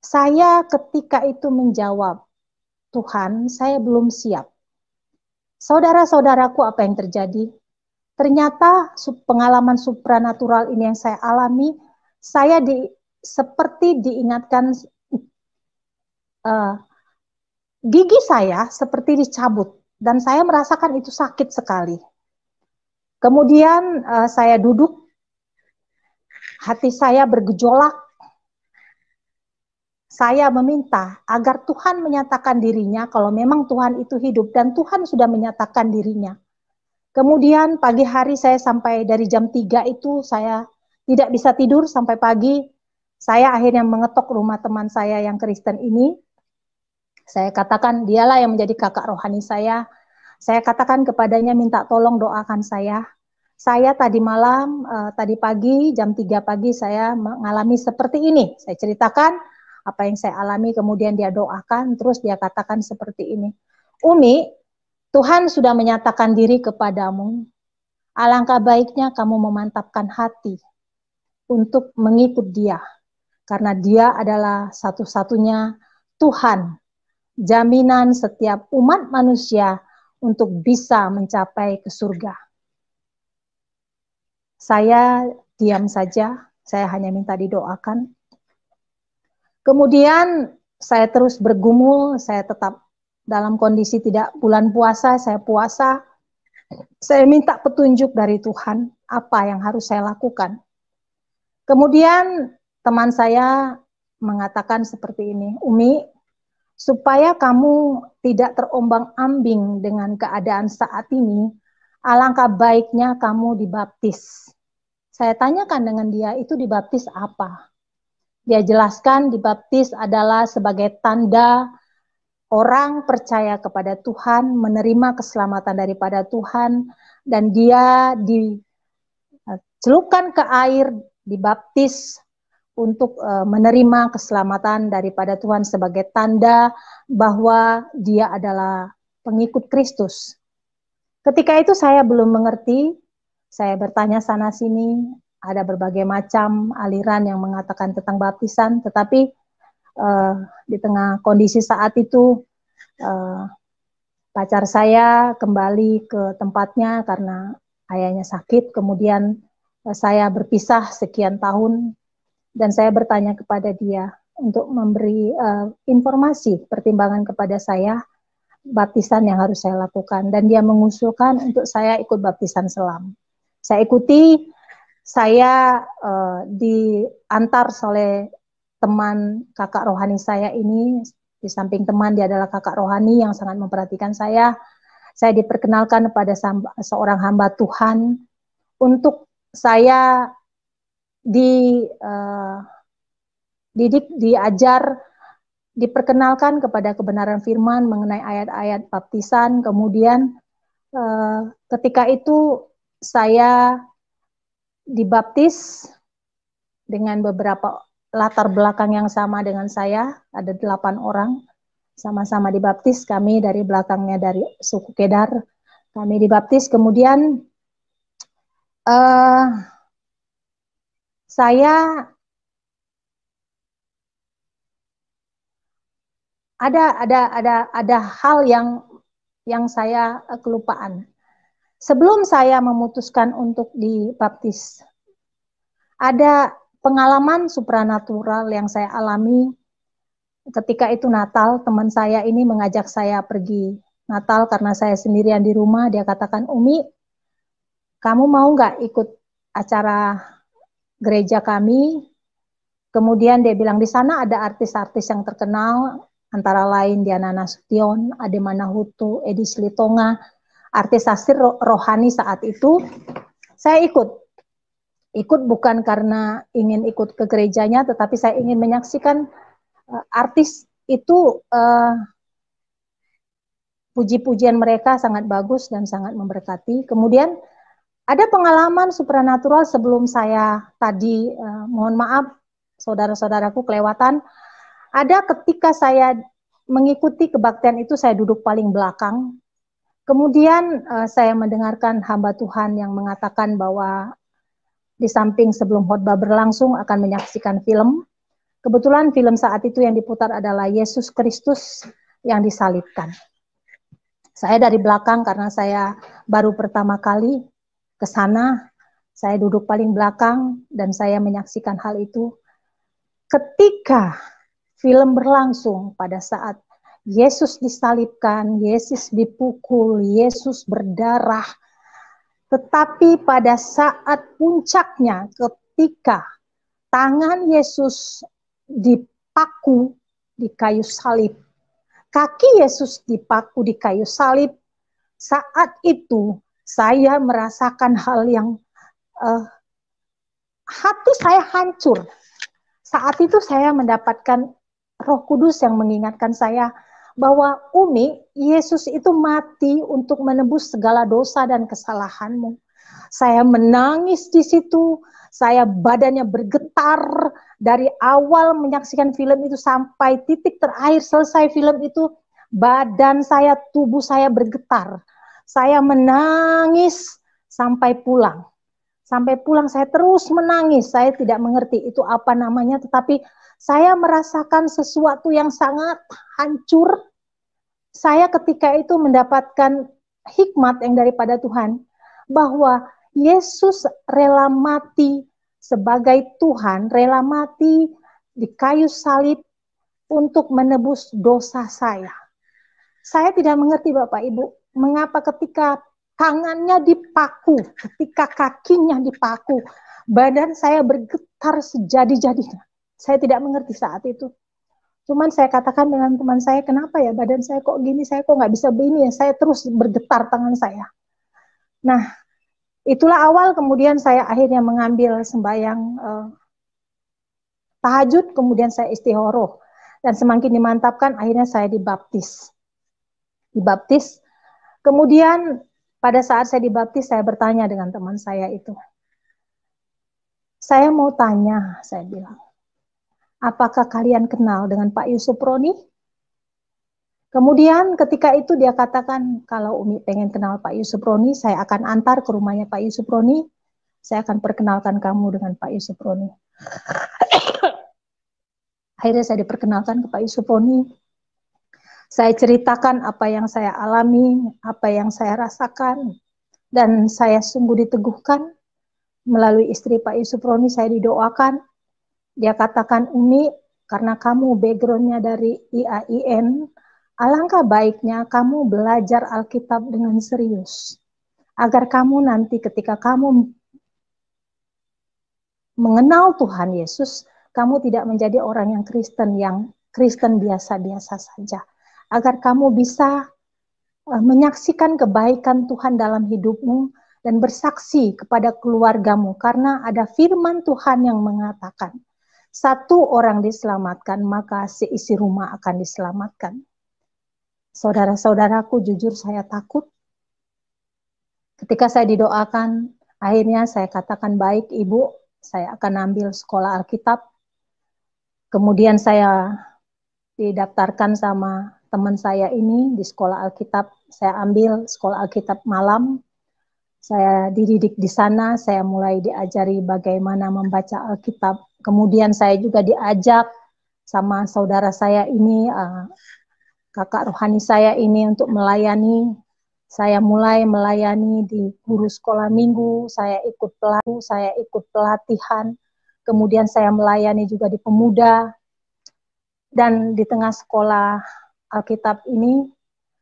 saya ketika itu menjawab, Tuhan, saya belum siap. Saudara-saudaraku, apa yang terjadi? Ternyata pengalaman supranatural ini yang saya alami, saya seperti diingatkan gigi saya seperti dicabut, dan saya merasakan itu sakit sekali. Kemudian saya duduk, hati saya bergejolak. Saya meminta agar Tuhan menyatakan dirinya kalau memang Tuhan itu hidup, dan Tuhan sudah menyatakan dirinya. Kemudian pagi hari saya sampai dari jam 3 itu saya tidak bisa tidur sampai pagi. Saya akhirnya mengetok rumah teman saya yang Kristen ini. Saya katakan dialah yang menjadi kakak rohani saya. Saya katakan kepadanya minta tolong doakan saya. Saya tadi malam, tadi pagi, jam 3 pagi saya mengalami seperti ini. Saya ceritakan apa yang saya alami, kemudian dia doakan, terus dia katakan seperti ini. Umi, Tuhan sudah menyatakan diri kepadamu. Alangkah baiknya kamu memantapkan hati untuk mengikut dia. Karena dia adalah satu-satunya Tuhan, jaminan setiap umat manusia untuk bisa mencapai ke surga. Saya diam saja, saya hanya minta didoakan. Kemudian saya terus bergumul, saya tetap dalam kondisi tidak bulan puasa, saya puasa. Saya minta petunjuk dari Tuhan, apa yang harus saya lakukan. Kemudian teman saya mengatakan seperti ini, Umi, supaya kamu tidak terombang-ambing dengan keadaan saat ini, alangkah baiknya kamu dibaptis. Saya tanyakan dengan dia, itu dibaptis apa? Dia jelaskan dibaptis adalah sebagai tanda orang percaya kepada Tuhan, menerima keselamatan daripada Tuhan, dan dia dicelupkan ke air, dibaptis untuk menerima keselamatan daripada Tuhan sebagai tanda bahwa dia adalah pengikut Kristus. Ketika itu saya belum mengerti, saya bertanya sana sini, ada berbagai macam aliran yang mengatakan tentang baptisan, tetapi di tengah kondisi saat itu pacar saya kembali ke tempatnya karena ayahnya sakit, kemudian saya berpisah sekian tahun, dan saya bertanya kepada dia untuk memberi informasi, pertimbangan kepada saya, baptisan yang harus saya lakukan, dan dia mengusulkan untuk saya ikut baptisan selam. Saya ikuti, saya diantar oleh teman kakak rohani saya ini, di samping teman dia adalah kakak rohani yang sangat memperhatikan saya. Saya diperkenalkan kepada seorang hamba Tuhan untuk saya diajar, diperkenalkan kepada kebenaran firman mengenai ayat-ayat baptisan. Kemudian ketika itu saya dibaptis dengan beberapa latar belakang yang sama dengan saya, ada 8 orang sama-sama dibaptis. Kami dari belakangnya dari suku Kedar, kami dibaptis. Kemudian saya ada hal yang saya kelupaan. Sebelum saya memutuskan untuk dibaptis, ada pengalaman supranatural yang saya alami. Ketika itu Natal, teman saya ini mengajak saya pergi Natal karena saya sendirian di rumah. Dia katakan, Umi, kamu mau nggak ikut acara gereja kami? Kemudian dia bilang di sana ada artis-artis yang terkenal, antara lain Diana Nasution, Ade Manahutu, Edi Slitonga, artis-artis rohani saat itu. Saya ikut bukan karena ingin ikut ke gerejanya, tetapi saya ingin menyaksikan artis itu, puji-pujian mereka sangat bagus dan sangat memberkati. Kemudian ada pengalaman supranatural sebelum saya tadi, mohon maaf saudara-saudaraku kelewatan, ada ketika saya mengikuti kebaktian itu, saya duduk paling belakang. Kemudian saya mendengarkan hamba Tuhan yang mengatakan bahwa di samping sebelum khotbah berlangsung akan menyaksikan film. Kebetulan film saat itu yang diputar adalah Yesus Kristus yang disalibkan. Saya dari belakang karena saya baru pertama kali ke sana, saya duduk paling belakang dan saya menyaksikan hal itu. Ketika film berlangsung pada saat Yesus disalibkan, Yesus dipukul, Yesus berdarah, tetapi pada saat puncaknya ketika tangan Yesus dipaku di kayu salib, kaki Yesus dipaku di kayu salib, saat itu saya merasakan hal yang hati saya hancur. saat itu saya mendapatkan Roh Kudus yang mengingatkan saya bahwa Umi, Yesus itu mati untuk menebus segala dosa dan kesalahanmu. Saya menangis di situ, saya badannya bergetar dari awal menyaksikan film itu sampai titik terakhir selesai film itu, badan saya, tubuh saya bergetar. Saya menangis sampai pulang. Sampai pulang saya terus menangis, saya tidak mengerti itu apa namanya, tetapi saya merasakan sesuatu yang sangat hancur. Saya ketika itu mendapatkan hikmat yang daripada Tuhan, bahwa Yesus rela mati sebagai Tuhan, rela mati di kayu salib untuk menebus dosa saya. Saya tidak mengerti Bapak Ibu, mengapa ketika tangannya dipaku, ketika kakinya dipaku, badan saya bergetar sejadi-jadinya. Saya tidak mengerti saat itu. Cuman saya katakan dengan teman saya, kenapa ya badan saya kok gini, saya kok nggak bisa begini ya, saya terus bergetar tangan saya. Nah, itulah awal kemudian saya akhirnya mengambil sembahyang tahajud, kemudian saya istihoroh. Dan semakin dimantapkan, akhirnya saya dibaptis. Kemudian pada saat saya dibaptis, saya bertanya dengan teman saya itu. Saya mau tanya, saya bilang, apakah kalian kenal dengan Pak Yusuf Roni? Kemudian ketika itu dia katakan, kalau Umi pengen kenal Pak Yusuf Roni, saya akan antar ke rumahnya Pak Yusuf Roni, saya akan perkenalkan kamu dengan Pak Yusuf Roni. Akhirnya saya diperkenalkan ke Pak Yusuf Roni. Saya ceritakan apa yang saya alami, apa yang saya rasakan, dan saya sungguh diteguhkan melalui istri Pak Yusuf Roni. Saya didoakan. Dia katakan, Umi, karena kamu backgroundnya dari IAIN, alangkah baiknya kamu belajar Alkitab dengan serius. Agar kamu nanti ketika kamu mengenal Tuhan Yesus, kamu tidak menjadi orang yang Kristen biasa-biasa saja. Agar kamu bisa menyaksikan kebaikan Tuhan dalam hidupmu dan bersaksi kepada keluargamu. Karena ada firman Tuhan yang mengatakan, satu orang diselamatkan, maka seisi rumah akan diselamatkan. Saudara-saudaraku, jujur saya takut. Ketika saya didoakan, akhirnya saya katakan, baik Ibu, saya akan ambil sekolah Alkitab. Kemudian saya didaftarkan sama teman saya ini di sekolah Alkitab. Saya ambil sekolah Alkitab malam. Saya dididik di sana, saya mulai diajari bagaimana membaca Alkitab. Kemudian saya juga diajak sama saudara saya ini, kakak rohani saya ini untuk melayani. Saya mulai melayani di guru sekolah minggu, saya ikut pelatihan. Kemudian saya melayani juga di pemuda. Dan di tengah sekolah Alkitab ini,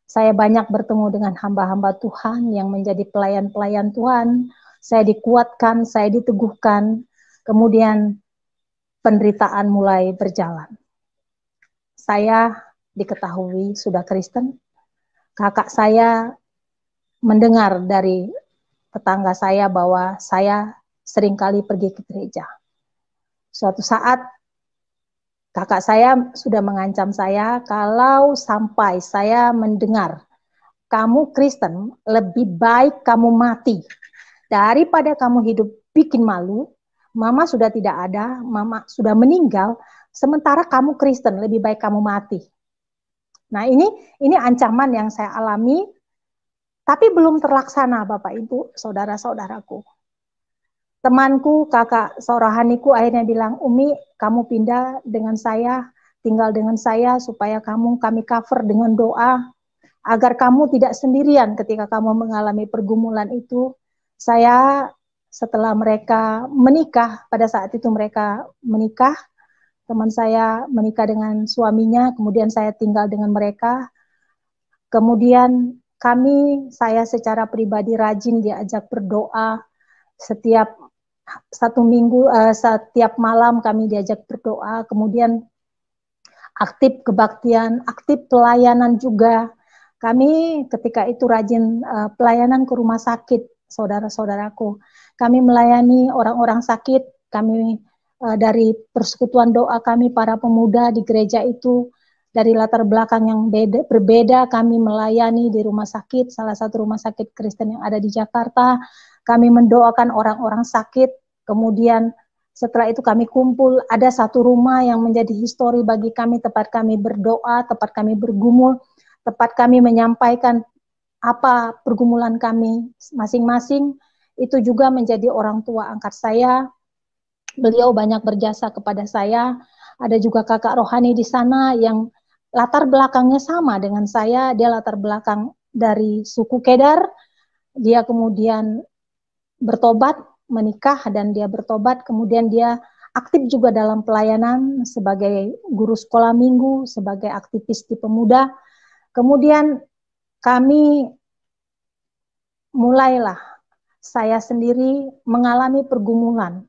saya banyak bertemu dengan hamba-hamba Tuhan yang menjadi pelayan-pelayan Tuhan. Saya dikuatkan, saya diteguhkan. Kemudian penderitaan mulai berjalan. Saya diketahui sudah Kristen. Kakak saya mendengar dari tetangga saya bahwa saya seringkali pergi ke gereja. Suatu saat kakak saya sudah mengancam saya, kalau sampai saya mendengar kamu Kristen, lebih baik kamu mati daripada kamu hidup bikin malu. Mama sudah tidak ada, mama sudah meninggal, sementara kamu Kristen, lebih baik kamu mati. Nah, ini ancaman yang saya alami, tapi belum terlaksana Bapak Ibu, saudara-saudaraku. Temanku, kakak rohaniku akhirnya bilang, Umi, kamu pindah dengan saya, tinggal dengan saya, supaya kami cover dengan doa, agar kamu tidak sendirian ketika kamu mengalami pergumulan itu. Saya setelah mereka menikah, pada saat itu mereka menikah, teman saya menikah dengan suaminya, kemudian saya tinggal dengan mereka. Kemudian saya secara pribadi rajin diajak berdoa. Setiap setiap malam kami diajak berdoa. Kemudian aktif kebaktian, aktif pelayanan juga. Kami ketika itu rajin pelayanan ke rumah sakit, saudara-saudaraku. Kami melayani orang-orang sakit, kami dari persekutuan doa kami para pemuda di gereja itu, dari latar belakang yang berbeda, kami melayani di rumah sakit, salah satu rumah sakit Kristen yang ada di Jakarta. Kami mendoakan orang-orang sakit, kemudian setelah itu kami kumpul, ada satu rumah yang menjadi histori bagi kami, tempat kami berdoa, tempat kami bergumul, tempat kami menyampaikan apa pergumulan kami masing-masing. Itu juga menjadi orang tua angkat saya. Beliau banyak berjasa kepada saya. Ada juga kakak rohani di sana yang latar belakangnya sama dengan saya. Dia latar belakang dari suku Kedar. Dia kemudian bertobat, menikah, dan dia bertobat. Kemudian dia aktif juga dalam pelayanan sebagai guru sekolah minggu, sebagai aktivis di pemuda. Kemudian kami mulailah saya sendiri mengalami pergumulan.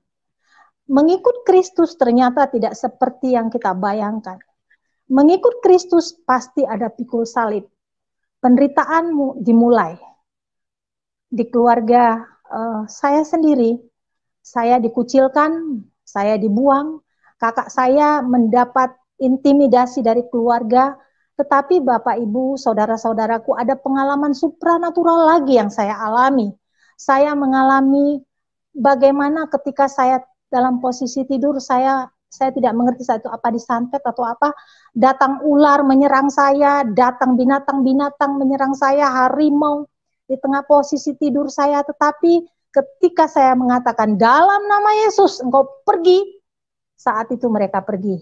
Mengikut Kristus ternyata tidak seperti yang kita bayangkan. Mengikut Kristus pasti ada pikul salib. Penderitaanmu dimulai. Di keluarga saya sendiri, saya dikucilkan, saya dibuang, kakak saya mendapat intimidasi dari keluarga, tetapi Bapak Ibu, saudara-saudaraku, ada pengalaman supranatural lagi yang saya alami. Saya mengalami bagaimana ketika saya dalam posisi tidur, saya tidak mengerti saat itu apa disantet atau apa, datang ular menyerang saya, datang binatang-binatang menyerang saya, harimau di tengah posisi tidur saya, tetapi ketika saya mengatakan dalam nama Yesus engkau pergi, saat itu mereka pergi.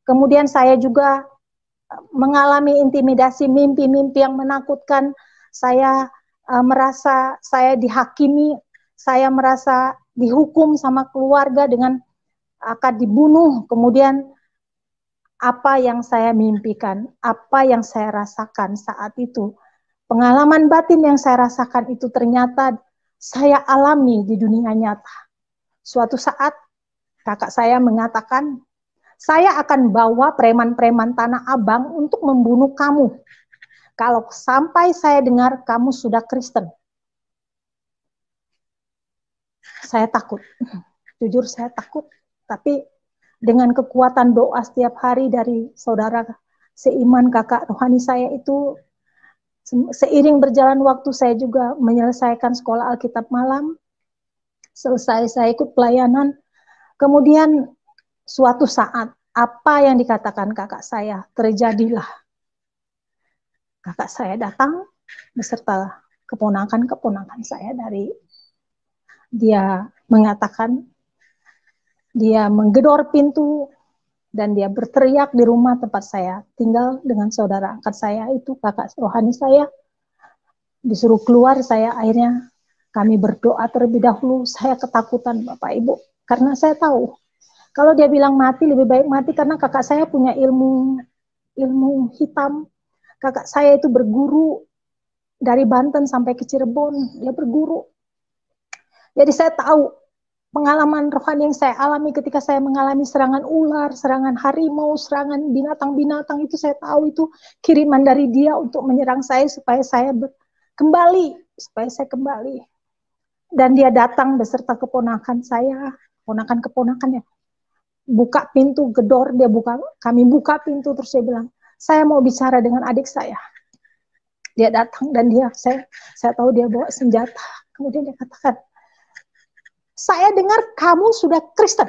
Kemudian saya juga mengalami intimidasi, mimpi-mimpi yang menakutkan. Saya merasa saya dihakimi, saya merasa dihukum sama keluarga dengan akan dibunuh. Kemudian apa yang saya mimpikan, apa yang saya rasakan saat itu, pengalaman batin yang saya rasakan itu ternyata saya alami di dunia nyata. Suatu saat kakak saya mengatakan, saya akan bawa preman-preman Tanah Abang untuk membunuh kamu. Kalau sampai saya dengar kamu sudah Kristen. Saya takut, jujur saya takut, tapi dengan kekuatan doa setiap hari dari saudara seiman kakak rohani saya itu, seiring berjalan waktu saya juga menyelesaikan sekolah Alkitab malam, selesai saya ikut pelayanan, kemudian suatu saat apa yang dikatakan kakak saya terjadilah. Kakak saya datang beserta keponakan-keponakan saya dari dia mengatakan, dia menggedor pintu dan dia berteriak di rumah tempat saya tinggal dengan saudara angkat saya itu, kakak rohani saya. Disuruh keluar, saya akhirnya kami berdoa terlebih dahulu. Saya ketakutan Bapak Ibu, karena saya tahu kalau dia bilang mati, lebih baik mati, karena kakak saya punya ilmu hitam. Kakak saya itu berguru dari Banten sampai ke Cirebon, dia berguru. Jadi saya tahu pengalaman rohani yang saya alami ketika saya mengalami serangan ular, serangan harimau, serangan binatang-binatang itu, saya tahu itu kiriman dari dia untuk menyerang saya supaya saya kembali. Dan dia datang beserta keponakan saya, keponakan-keponakannya. Buka pintu, gedor, kami buka pintu, terus dia bilang, saya mau bicara dengan adik saya. Dia datang dan saya tahu dia bawa senjata. Kemudian dia katakan, saya dengar kamu sudah Kristen.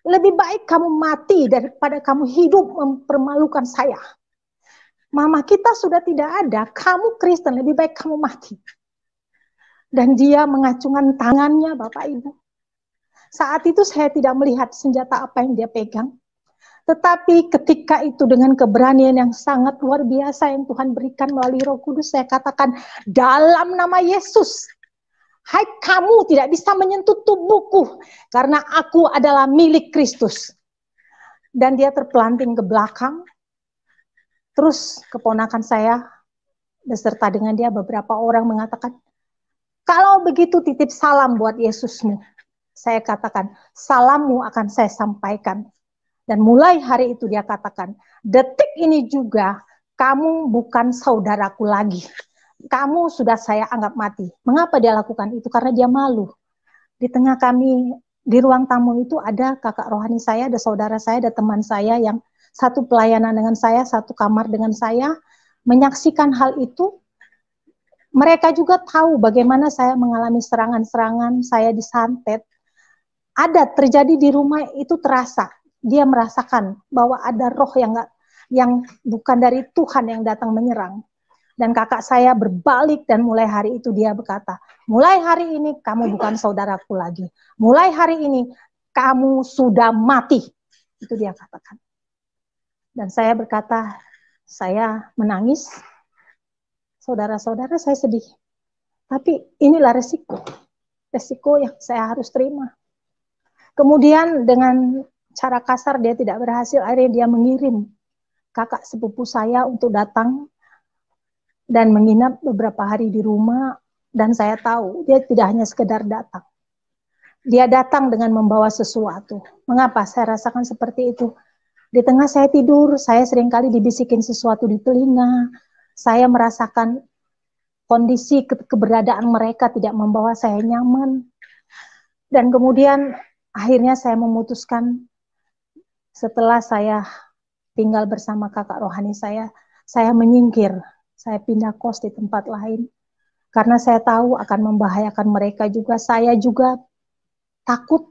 Lebih baik kamu mati daripada kamu hidup mempermalukan saya. Mama kita sudah tidak ada, kamu Kristen, lebih baik kamu mati. Dan dia mengacungkan tangannya, Bapak Ibu. Saat itu saya tidak melihat senjata apa yang dia pegang. Tetapi ketika itu dengan keberanian yang sangat luar biasa yang Tuhan berikan melalui Roh Kudus, saya katakan, dalam nama Yesus, hai kamu tidak bisa menyentuh tubuhku, karena aku adalah milik Kristus. Dan dia terpelanting ke belakang. Terus keponakan saya beserta dengan dia beberapa orang mengatakan, kalau begitu titip salam buat Yesusmu. Saya katakan, salammu akan saya sampaikan. Dan mulai hari itu dia katakan, detik ini juga kamu bukan saudaraku lagi. Kamu sudah saya anggap mati. Mengapa dia lakukan itu? Karena dia malu. Di tengah kami Di ruang tamu itu ada kakak rohani saya, ada saudara saya, ada teman saya yang satu pelayanan dengan saya, satu kamar dengan saya, menyaksikan hal itu. Mereka juga tahu bagaimana saya mengalami serangan-serangan, saya disantet. Ada terjadi di rumah itu terasa. Dia merasakan bahwa ada roh yang bukan dari Tuhan yang datang menyerang. Dan kakak saya berbalik dan mulai hari itu dia berkata, mulai hari ini kamu bukan saudaraku lagi. Mulai hari ini kamu sudah mati. Itu dia katakan. Dan saya berkata, saya menangis. Saudara-saudara, saya sedih. Tapi inilah resiko. Resiko yang saya harus terima. Kemudian dengan cara kasar dia tidak berhasil, akhirnya dia mengirim kakak sepupu saya untuk datang dan menginap beberapa hari di rumah, dan saya tahu dia tidak hanya sekedar datang. Dia datang dengan membawa sesuatu. Mengapa saya rasakan seperti itu? Di tengah saya tidur, saya seringkali dibisikin sesuatu di telinga. Saya merasakan kondisi keberadaan mereka tidak membawa saya nyaman. Dan kemudian akhirnya saya memutuskan, setelah saya tinggal bersama kakak rohani saya menyingkir. Saya pindah kos di tempat lain. Karena saya tahu akan membahayakan mereka juga. Saya juga takut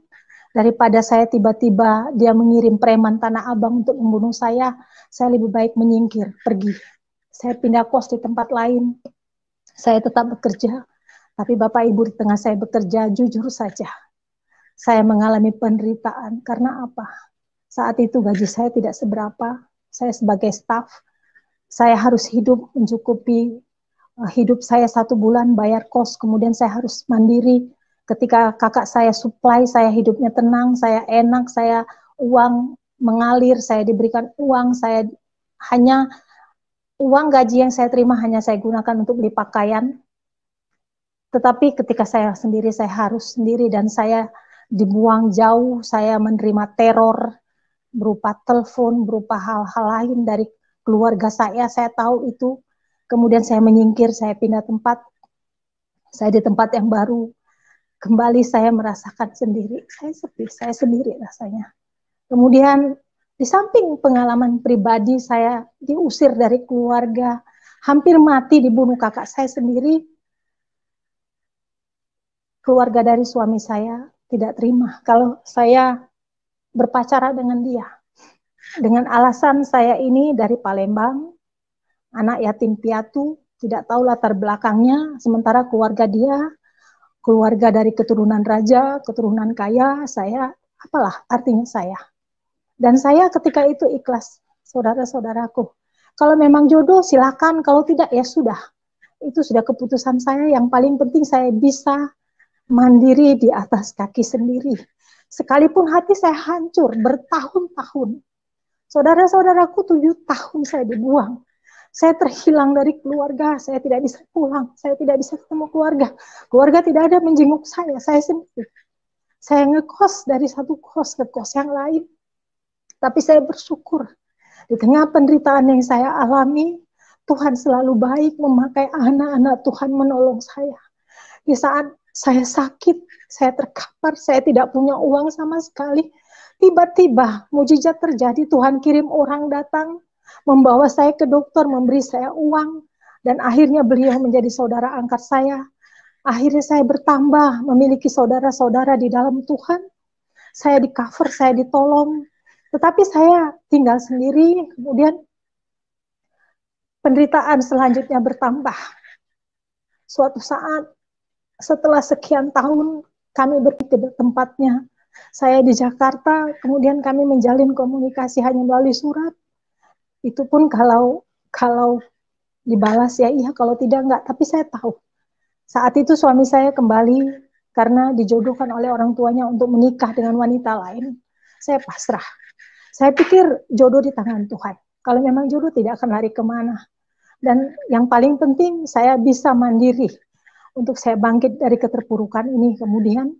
daripada saya tiba-tiba dia mengirim preman Tanah Abang untuk membunuh saya lebih baik menyingkir, pergi. Saya pindah kos di tempat lain. Saya tetap bekerja. Tapi Bapak Ibu, di tengah saya bekerja, jujur saja, saya mengalami penderitaan. Karena apa? Saat itu gaji saya tidak seberapa. Saya sebagai staf, saya harus hidup mencukupi hidup saya 1 bulan, bayar kos, kemudian saya harus mandiri. Ketika kakak saya supply, saya hidupnya tenang, saya enak, saya uang mengalir, saya diberikan uang, saya hanya uang gaji yang saya terima hanya saya gunakan untuk beli pakaian. Tetapi ketika saya sendiri, saya harus sendiri, dan saya dibuang jauh, saya menerima teror berupa telepon, berupa hal-hal lain dari keluarga saya tahu itu. Kemudian saya menyingkir, saya pindah tempat, saya di tempat yang baru. Kembali saya merasakan sendiri, saya sepi, saya sendiri rasanya. Kemudian di samping pengalaman pribadi, saya diusir dari keluarga, hampir mati dibunuh kakak saya sendiri. Keluarga dari suami saya tidak terima kalau saya berpacaran dengan dia. Dengan alasan saya ini dari Palembang, anak yatim piatu, tidak tahu latar belakangnya, sementara keluarga dia, keluarga dari keturunan raja, keturunan kaya, saya, apalah artinya saya. Dan saya ketika itu ikhlas, saudara-saudaraku. Kalau memang jodoh silakan, kalau tidak ya sudah. Itu sudah keputusan saya, yang paling penting saya bisa mandiri di atas kaki sendiri. Sekalipun hati saya hancur bertahun-tahun. Saudara-saudaraku, 7 tahun saya dibuang. Saya terhilang dari keluarga, saya tidak bisa pulang, saya tidak bisa ketemu keluarga. Keluarga tidak ada menjenguk saya sendiri. Saya ngekos dari satu kos ke kos yang lain. Tapi saya bersyukur, di tengah penderitaan yang saya alami, Tuhan selalu baik memakai anak-anak Tuhan menolong saya. Di saat saya sakit, saya terkapar, saya tidak punya uang sama sekali. Tiba-tiba mujizat terjadi, Tuhan kirim orang datang, membawa saya ke dokter, memberi saya uang, dan akhirnya beliau menjadi saudara angkat saya. Akhirnya saya bertambah, memiliki saudara-saudara di dalam Tuhan. Saya di cover, saya ditolong. Tetapi saya tinggal sendiri, kemudian penderitaan selanjutnya bertambah. Suatu saat, setelah sekian tahun, kami pergi ke tempatnya. Saya di Jakarta, kemudian kami menjalin komunikasi hanya melalui surat. Itu pun kalau dibalas ya iya, kalau tidak enggak. Tapi saya tahu, saat itu suami saya kembali karena dijodohkan oleh orang tuanya untuk menikah dengan wanita lain. Saya pasrah. Saya pikir jodoh di tangan Tuhan. Kalau memang jodoh tidak akan lari kemana. Dan yang paling penting saya bisa mandiri untuk saya bangkit dari keterpurukan ini. Kemudian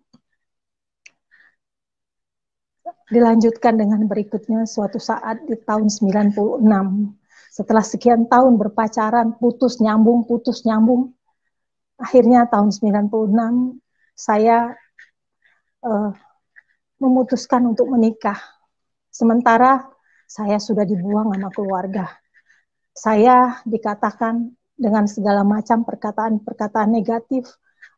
dilanjutkan dengan berikutnya, suatu saat di tahun 96, setelah sekian tahun berpacaran, putus nyambung, akhirnya tahun 96 saya memutuskan untuk menikah. Sementara saya sudah dibuang sama keluarga. Saya dikatakan dengan segala macam perkataan-perkataan negatif.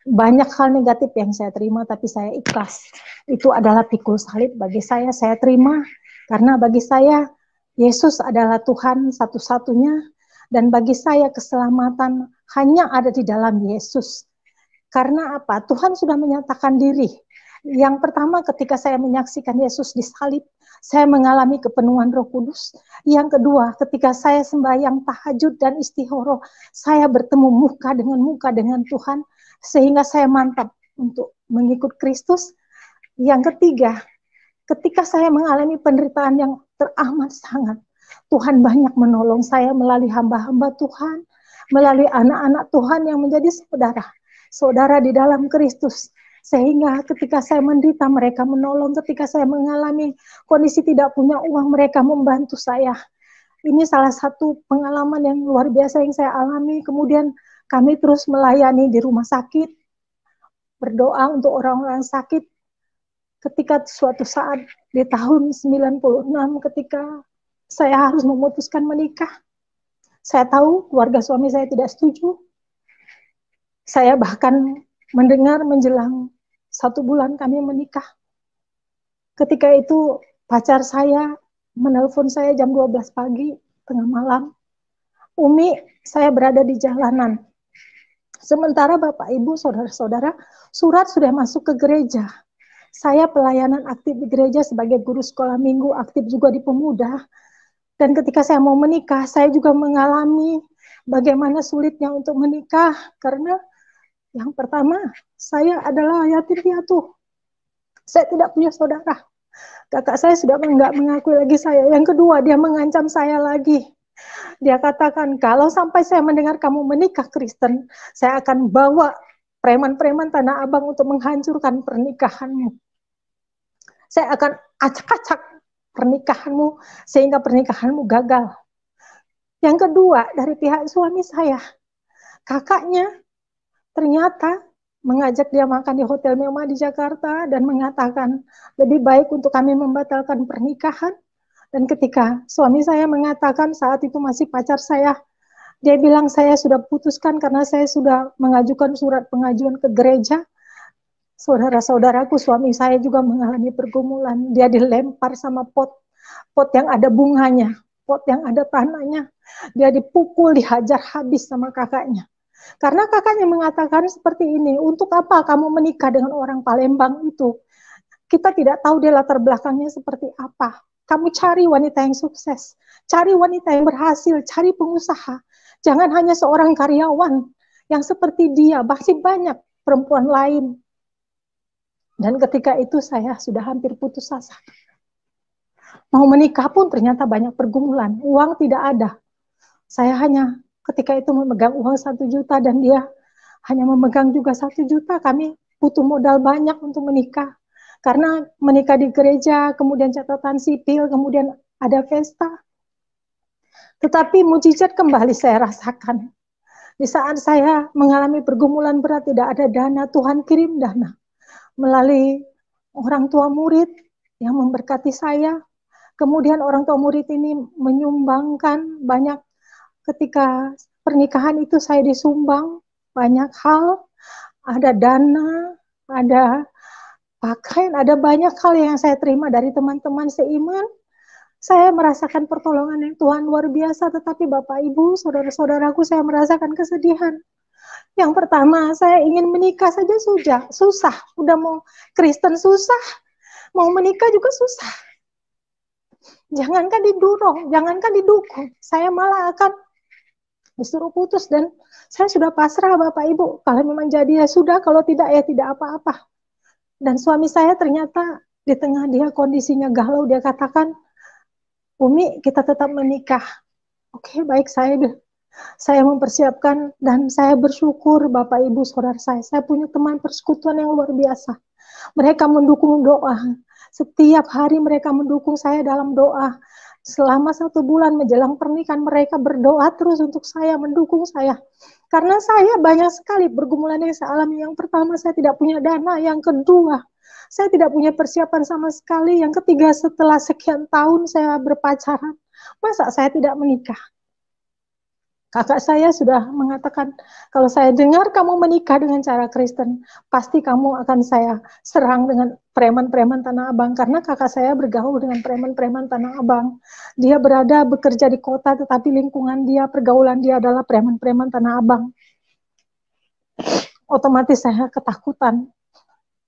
Banyak hal negatif yang saya terima, tapi saya ikhlas. Itu adalah pikul salib bagi saya terima. Karena bagi saya, Yesus adalah Tuhan satu-satunya. Dan bagi saya keselamatan hanya ada di dalam Yesus. Karena apa? Tuhan sudah menyatakan diri. Yang pertama ketika saya menyaksikan Yesus disalib, saya mengalami kepenuhan Roh Kudus. Yang kedua, ketika saya sembahyang tahajud dan istihoro, saya bertemu muka dengan Tuhan, sehingga saya mantap untuk mengikut Kristus. Yang ketiga, ketika saya mengalami penderitaan yang teramat sangat, Tuhan banyak menolong saya melalui hamba-hamba Tuhan, melalui anak-anak Tuhan yang menjadi saudara di dalam Kristus. Sehingga ketika saya menderita, mereka menolong. Ketika saya mengalami kondisi tidak punya uang, mereka membantu saya. Ini salah satu pengalaman yang luar biasa yang saya alami. Kemudian kami terus melayani di rumah sakit, berdoa untuk orang-orang sakit. Ketika suatu saat di tahun 96, ketika saya harus memutuskan menikah, saya tahu keluarga suami saya tidak setuju. Saya bahkan mendengar menjelang 1 bulan kami menikah. Ketika itu pacar saya menelpon saya jam 12 pagi, tengah malam. Umi, saya berada di jalanan. Sementara Bapak, Ibu, Saudara-saudara, surat sudah masuk ke gereja. Saya pelayanan aktif di gereja sebagai guru sekolah minggu, aktif juga di pemuda. Dan ketika saya mau menikah, saya juga mengalami bagaimana sulitnya untuk menikah. Karena yang pertama, saya adalah yatim piatu. Saya tidak punya saudara. Kakak saya sudah enggak mengakui lagi saya. Yang kedua, dia mengancam saya lagi. Dia katakan, kalau sampai saya mendengar kamu menikah Kristen, saya akan bawa preman-preman Tanah Abang untuk menghancurkan pernikahanmu. Saya akan acak-acak pernikahanmu sehingga pernikahanmu gagal. Yang kedua, dari pihak suami saya, kakaknya ternyata mengajak dia makan di hotel mewah di Jakarta dan mengatakan lebih baik untuk kami membatalkan pernikahan. Dan ketika suami saya mengatakan saat itu masih pacar saya, dia bilang saya sudah putuskan karena saya sudah mengajukan surat pengajuan ke gereja. Saudara-saudaraku, suami saya juga mengalami pergumulan. Dia dilempar sama pot yang ada bunganya, pot yang ada tanahnya. Dia dipukul, dihajar habis sama kakaknya. Karena kakaknya mengatakan seperti ini, untuk apa kamu menikah dengan orang Palembang itu? Kita tidak tahu dia latar belakangnya seperti apa. Kamu cari wanita yang sukses, cari wanita yang berhasil, cari pengusaha. Jangan hanya seorang karyawan yang seperti dia, masih banyak perempuan lain. Dan ketika itu saya sudah hampir putus asa. Mau menikah pun ternyata banyak pergumulan, uang tidak ada. Saya hanya ketika itu memegang uang 1 juta dan dia hanya memegang juga 1 juta. Kami butuh modal banyak untuk menikah. Karena menikah di gereja, kemudian catatan sipil, kemudian ada pesta. Tetapi mujizat kembali saya rasakan. Di saat saya mengalami pergumulan berat, tidak ada dana, Tuhan kirim dana. Melalui orang tua murid yang memberkati saya. Kemudian orang tua murid ini menyumbangkan banyak. Ketika pernikahan itu saya disumbang banyak hal, ada dana, ada pakaian, ada banyak hal yang saya terima dari teman-teman seiman. Saya merasakan pertolongan yang Tuhan luar biasa, tetapi Bapak, Ibu, saudara-saudaraku, saya merasakan kesedihan. Yang pertama, saya ingin menikah saja susah. Udah mau Kristen susah, mau menikah juga susah. Jangankan didorong, jangankan didukung, saya malah akan disuruh putus dan saya sudah pasrah Bapak Ibu. Kalau memang jadi ya sudah, kalau tidak ya tidak apa-apa. Dan suami saya ternyata di tengah dia kondisinya galau, dia katakan, Umi kita tetap menikah. Oke, baik, saya mempersiapkan dan saya bersyukur Bapak Ibu saudara saya punya teman persekutuan yang luar biasa. Mereka mendukung doa. Setiap hari mereka mendukung saya dalam doa. Selama 1 bulan menjelang pernikahan mereka berdoa terus untuk saya, mendukung saya. Karena saya banyak sekali pergumulan yang saya alami. Yang pertama saya tidak punya dana, yang kedua Saya tidak punya persiapan sama sekali. Yang ketiga, setelah sekian tahun saya berpacaran, masa saya tidak menikah? Kakak saya sudah mengatakan, kalau saya dengar kamu menikah dengan cara Kristen, pasti kamu akan saya serang dengan preman-preman Tanah Abang. Karena kakak saya bergaul dengan preman-preman Tanah Abang. Dia bekerja di kota, tetapi lingkungan dia, pergaulan dia adalah preman-preman Tanah Abang. Otomatis saya ketakutan.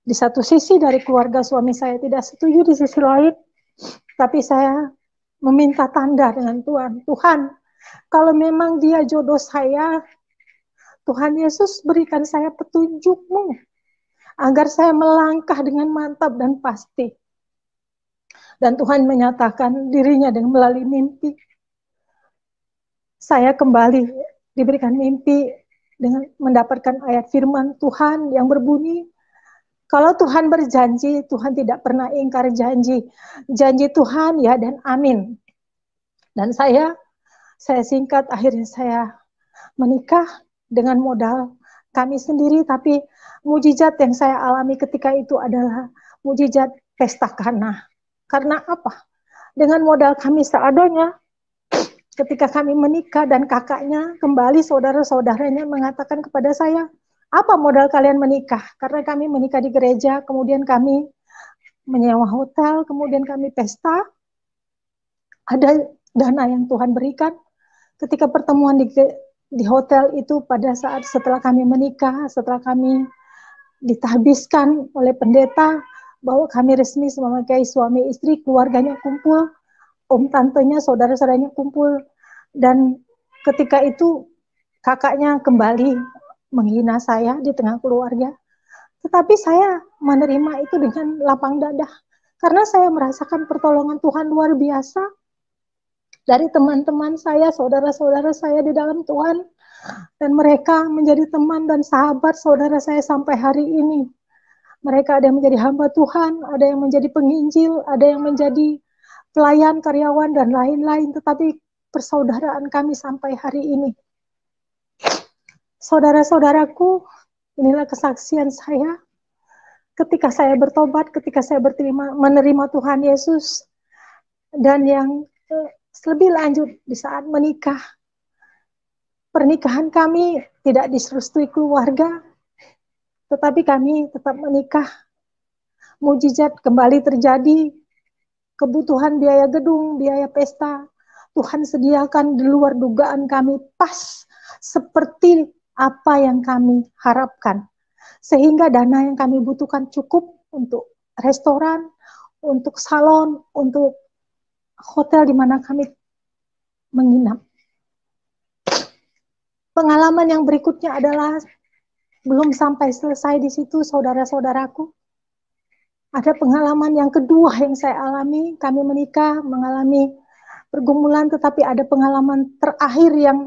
Di satu sisi dari keluarga suami saya tidak setuju, di sisi lain, tapi saya meminta tanda dengan Tuhan. Tuhan, kalau memang dia jodoh saya, Tuhan Yesus berikan saya petunjuk-Mu, agar saya melangkah dengan mantap dan pasti. Dan Tuhan menyatakan dirinya dengan melalui mimpi. Saya kembali diberikan mimpi dengan mendapatkan ayat firman Tuhan yang berbunyi, kalau Tuhan berjanji, Tuhan tidak pernah ingkar janji. Janji Tuhan ya dan amin. Dan saya singkat, akhirnya saya menikah dengan modal kami sendiri, tapi mujizat yang saya alami ketika itu adalah mujizat pesta Kana. Karena apa? Dengan modal kami seadanya, ketika kami menikah dan kakaknya kembali, saudara-saudaranya mengatakan kepada saya, apa modal kalian menikah? Karena kami menikah di gereja, kemudian kami menyewa hotel, kemudian kami pesta. Ada dana yang Tuhan berikan. Ketika pertemuan di hotel itu pada saat setelah kami menikah, setelah kami ditahbiskan oleh pendeta, bahwa kami resmi sebagai suami istri, keluarganya kumpul, om tantenya, saudara-saudaranya kumpul, dan ketika itu kakaknya kembali menghina saya di tengah keluarga. Tetapi saya menerima itu dengan lapang dada, karena saya merasakan pertolongan Tuhan luar biasa dari teman-teman saya, saudara-saudara saya di dalam Tuhan, dan mereka menjadi teman dan sahabat saudara saya sampai hari ini. Mereka ada yang menjadi hamba Tuhan, ada yang menjadi penginjil, ada yang menjadi pelayan, karyawan, dan lain-lain, tetapi persaudaraan kami sampai hari ini. Saudara-saudaraku, inilah kesaksian saya ketika saya bertobat, ketika saya menerima Tuhan Yesus, dan yang lebih lanjut di saat menikah. Pernikahan kami tidak direstui keluarga, tetapi kami tetap menikah. Mujizat kembali terjadi, kebutuhan biaya gedung, biaya pesta, Tuhan sediakan di luar dugaan kami, pas seperti apa yang kami harapkan. Sehingga dana yang kami butuhkan cukup untuk restoran, untuk salon, untuk hotel di mana kami menginap. Pengalaman yang berikutnya adalah, belum sampai selesai di situ saudara-saudaraku. Ada pengalaman yang kedua yang saya alami, kami menikah, mengalami pergumulan, tetapi ada pengalaman terakhir yang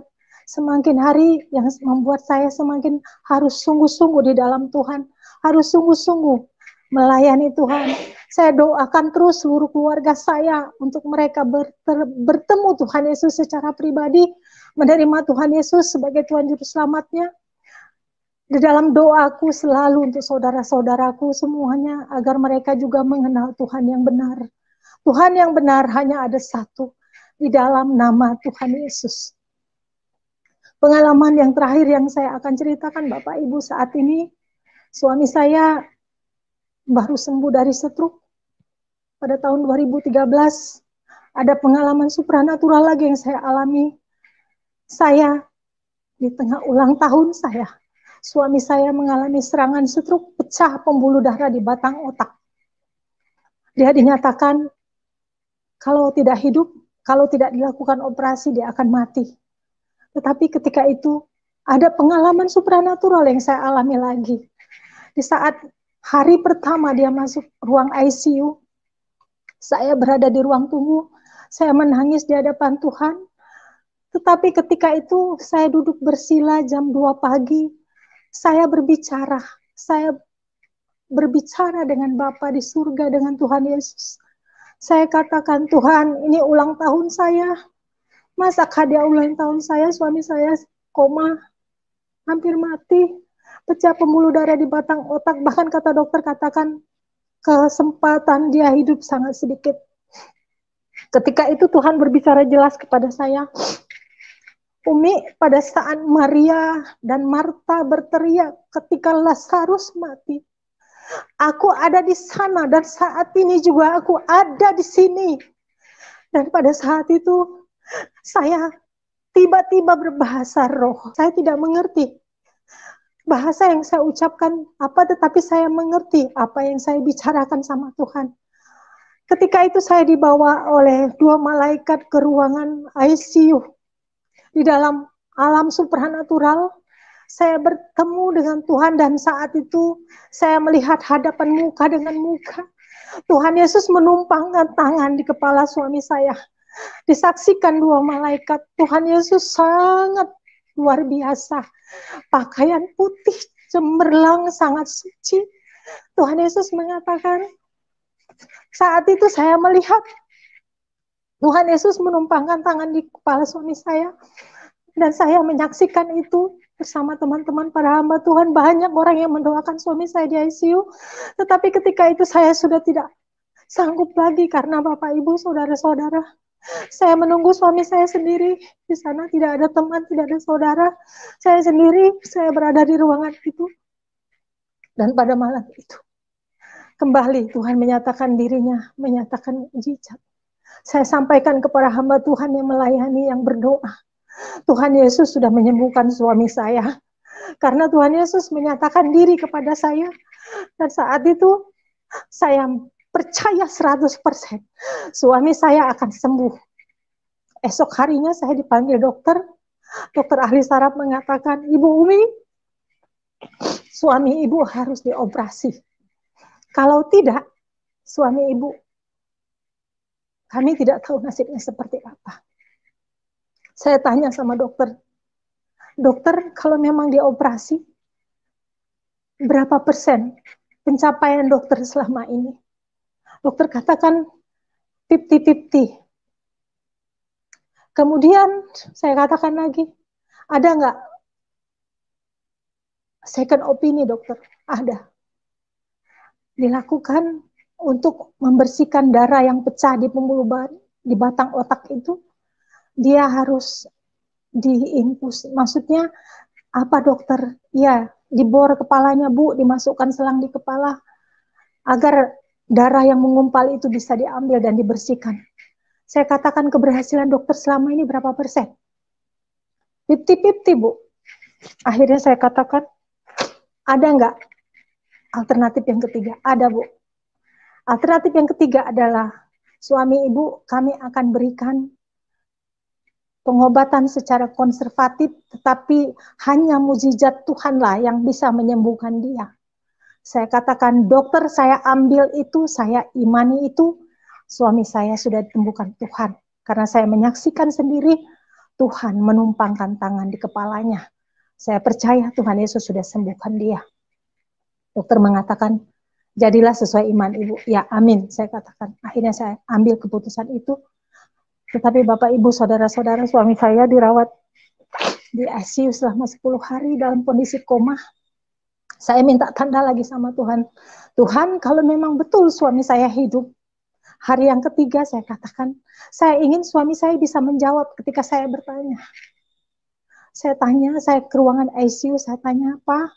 semakin hari yang membuat saya semakin harus sungguh-sungguh di dalam Tuhan, harus sungguh-sungguh melayani Tuhan. Saya doakan terus seluruh keluarga saya untuk mereka bertemu Tuhan Yesus secara pribadi, menerima Tuhan Yesus sebagai Tuhan Juru Selamatnya. Di dalam doaku selalu untuk saudara-saudaraku semuanya, agar mereka juga mengenal Tuhan yang benar. Tuhan yang benar hanya ada satu, di dalam nama Tuhan Yesus. Pengalaman yang terakhir yang saya akan ceritakan, Bapak Ibu, saat ini suami saya baru sembuh dari stroke. Pada tahun 2013 ada pengalaman supranatural lagi yang saya alami. Saya di tengah ulang tahun saya, suami saya mengalami serangan stroke, pecah pembuluh darah di batang otak. Dia dinyatakan kalau tidak hidup, kalau tidak dilakukan operasi dia akan mati. Tetapi ketika itu ada pengalaman supranatural yang saya alami lagi. Di saat hari pertama dia masuk ruang ICU, saya berada di ruang tunggu, saya menangis di hadapan Tuhan. Tetapi ketika itu saya duduk bersila jam 2 pagi, saya berbicara dengan Bapa di surga, dengan Tuhan Yesus. Saya katakan, Tuhan, ini ulang tahun saya. Masa hadiah ulang tahun saya, suami saya koma, hampir mati, pecah pembuluh darah di batang otak, bahkan kata dokter katakan kesempatan dia hidup sangat sedikit. Ketika itu Tuhan berbicara jelas kepada saya, Umi, pada saat Maria dan Marta berteriak ketika Lazarus mati, aku ada di sana dan saat ini juga aku ada di sini. Dan pada saat itu saya tiba-tiba berbahasa roh. Saya tidak mengerti bahasa yang saya ucapkan apa, tetapi saya mengerti apa yang saya bicarakan sama Tuhan. Ketika itu saya dibawa oleh 2 malaikat ke ruangan ICU. Di dalam alam supranatural, saya bertemu dengan Tuhan dan saat itu saya melihat hadapan muka dengan muka. Tuhan Yesus menumpangkan tangan di kepala suami saya. Disaksikan 2 malaikat. Tuhan Yesus sangat luar biasa. Pakaian putih cemerlang sangat suci. Tuhan Yesus mengatakan, saat itu saya melihat Tuhan Yesus menumpangkan tangan di kepala suami saya. Dan saya menyaksikan itu bersama teman-teman para hamba Tuhan. Banyak orang yang mendoakan suami saya di ICU. Tetapi ketika itu saya sudah tidak sanggup lagi karena Bapak Ibu, saudara-saudara. Saya menunggu suami saya sendiri. Di sana tidak ada teman, tidak ada saudara. Saya sendiri, saya berada di ruangan itu. Dan pada malam itu, kembali Tuhan menyatakan dirinya, menyatakan mujizat. Saya sampaikan kepada hamba Tuhan yang melayani, yang berdoa. Tuhan Yesus sudah menyembuhkan suami saya. Karena Tuhan Yesus menyatakan diri kepada saya. Dan saat itu saya percaya 100% suami saya akan sembuh. Esok harinya saya dipanggil dokter. Dokter ahli saraf mengatakan, Ibu Umi, suami ibu harus dioperasi. Kalau tidak, suami ibu, kami tidak tahu nasibnya seperti apa. Saya tanya sama dokter, dokter kalau memang dioperasi, berapa persen pencapaian dokter selama ini? Dokter katakan 50-50. Kemudian saya katakan lagi, ada nggak second opini dokter? Ada. Dilakukan untuk membersihkan darah yang pecah di pembuluh di batang otak itu, dia harus diinfus. Maksudnya apa dokter? Ya, dibor kepalanya Bu, dimasukkan selang di kepala agar darah yang mengumpal itu bisa diambil dan dibersihkan. Saya katakan keberhasilan dokter selama ini berapa persen? 50-50 Bu. Akhirnya saya katakan, ada nggak alternatif yang ketiga? Ada Bu. Alternatif yang ketiga adalah suami ibu kami akan berikan pengobatan secara konservatif, tetapi hanya mukjizat Tuhanlah yang bisa menyembuhkan dia. Saya katakan, dokter saya ambil itu, saya imani itu, suami saya sudah ditemukan Tuhan. Karena saya menyaksikan sendiri, Tuhan menumpangkan tangan di kepalanya. Saya percaya Tuhan Yesus sudah sembuhkan dia. Dokter mengatakan, jadilah sesuai iman ibu. Ya amin, saya katakan. Akhirnya saya ambil keputusan itu. Tetapi Bapak Ibu saudara-saudara, suami saya dirawat di ICU selama 10 hari dalam kondisi koma. Saya minta tanda lagi sama Tuhan. Tuhan, kalau memang betul suami saya hidup, hari yang ketiga saya katakan, saya ingin suami saya bisa menjawab ketika saya bertanya. Saya tanya, saya ke ruangan ICU, saya tanya, Pak,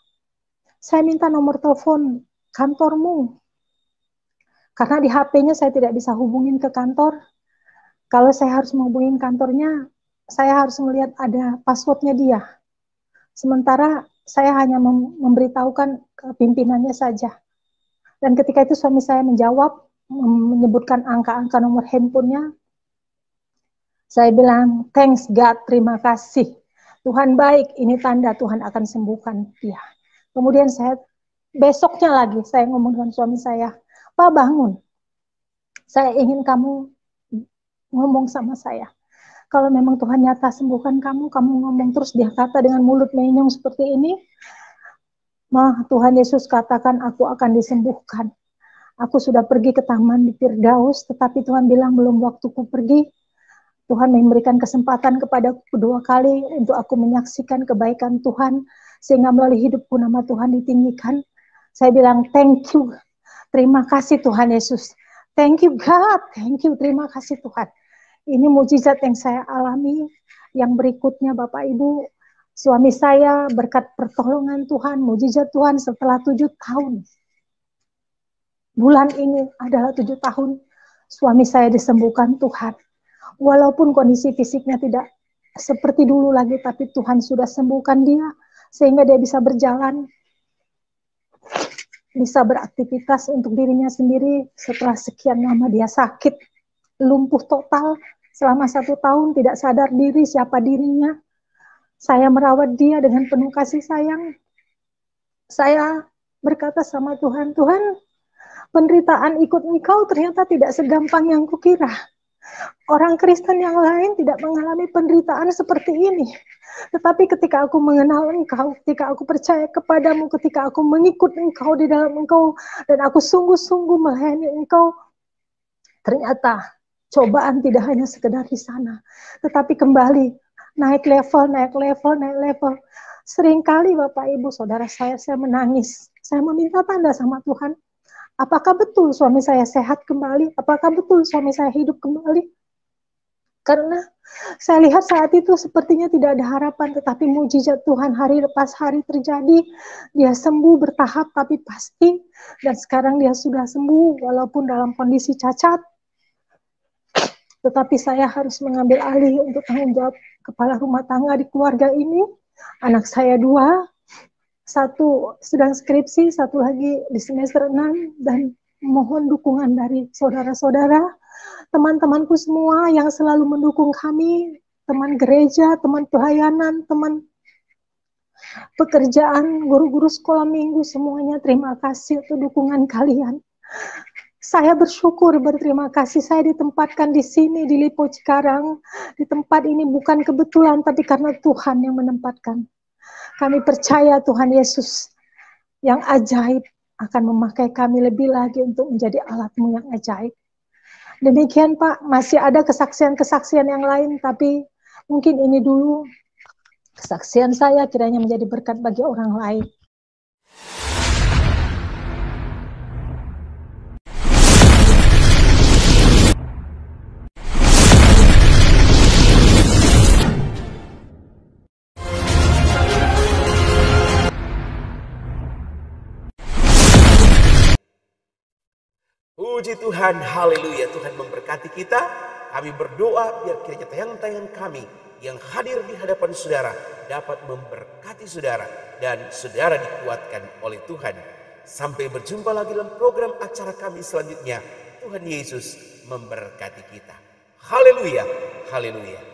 saya minta nomor telepon kantormu. Karena di HP-nya saya tidak bisa hubungin ke kantor. Kalau saya harus menghubungin kantornya, saya harus melihat ada passwordnya dia. Sementara saya hanya memberitahukan ke pimpinannya saja. Dan ketika itu suami saya menjawab, menyebutkan angka-angka nomor handphonenya. Saya bilang, thanks God, terima kasih. Tuhan baik, ini tanda Tuhan akan sembuhkan dia. Kemudian besoknya lagi saya ngomong dengan suami saya, Pak bangun, saya ingin kamu ngomong sama saya. Kalau memang Tuhan nyata sembuhkan kamu ngomong terus. Dia kata dengan mulut menyong seperti ini, Tuhan Yesus katakan aku akan disembuhkan. Aku sudah pergi ke taman di Firdaus, tetapi Tuhan bilang belum waktuku pergi. Tuhan memberikan kesempatan kepadaku kedua kali untuk aku menyaksikan kebaikan Tuhan, sehingga melalui hidupku nama Tuhan ditinggikan. Saya bilang thank you Terima kasih Tuhan Yesus. Thank you God. Thank you. Terima kasih Tuhan. Ini mujizat yang saya alami. Yang berikutnya Bapak Ibu, suami saya berkat pertolongan Tuhan, mujizat Tuhan setelah 7 tahun. Bulan ini adalah 7 tahun suami saya disembuhkan Tuhan. Walaupun kondisi fisiknya tidak seperti dulu lagi, tapi Tuhan sudah sembuhkan dia, sehingga dia bisa berjalan, bisa beraktivitas untuk dirinya sendiri setelah sekian lama dia sakit, lumpuh total, selama 1 tahun tidak sadar diri siapa dirinya. Saya merawat dia dengan penuh kasih sayang. Saya berkata sama Tuhan, Tuhan, penderitaan ikut Engkau ternyata tidak segampang yang kukira. Orang Kristen yang lain tidak mengalami penderitaan seperti ini. Tetapi ketika aku mengenal Engkau, ketika aku percaya kepadamu, ketika aku mengikut Engkau di dalam Engkau, dan aku sungguh-sungguh melayani Engkau, ternyata cobaan tidak hanya sekedar di sana, tetapi kembali naik level, naik level, naik level. Seringkali Bapak Ibu Saudara saya menangis. Saya meminta tanda sama Tuhan. Apakah betul suami saya sehat kembali? Apakah betul suami saya hidup kembali? Karena saya lihat saat itu sepertinya tidak ada harapan, tetapi mujizat Tuhan hari lepas hari terjadi. Dia sembuh bertahap tapi pasti, dan sekarang dia sudah sembuh walaupun dalam kondisi cacat. Tetapi saya harus mengambil alih untuk tanggung jawab kepala rumah tangga di keluarga ini. Anak saya 2, 1 sedang skripsi, 1 lagi di semester 6, dan mohon dukungan dari saudara-saudara, teman-temanku semua yang selalu mendukung kami, teman gereja, teman pelayanan, teman pekerjaan, guru-guru sekolah minggu, semuanya terima kasih untuk dukungan kalian. Saya bersyukur, berterima kasih saya ditempatkan di sini, di Lipo Cikarang. Di tempat ini bukan kebetulan, tapi karena Tuhan yang menempatkan. Kami percaya Tuhan Yesus yang ajaib akan memakai kami lebih lagi untuk menjadi alat-Mu yang ajaib. Demikian Pak, masih ada kesaksian-kesaksian yang lain, tapi mungkin ini dulu kesaksian saya kiranya menjadi berkat bagi orang lain. Puji Tuhan, haleluya. Tuhan memberkati kita. Kami berdoa biar kiranya tayangan-tayangan kami yang hadir di hadapan saudara dapat memberkati saudara dan saudara dikuatkan oleh Tuhan. Sampai berjumpa lagi dalam program acara kami selanjutnya. Tuhan Yesus memberkati kita. Haleluya, haleluya.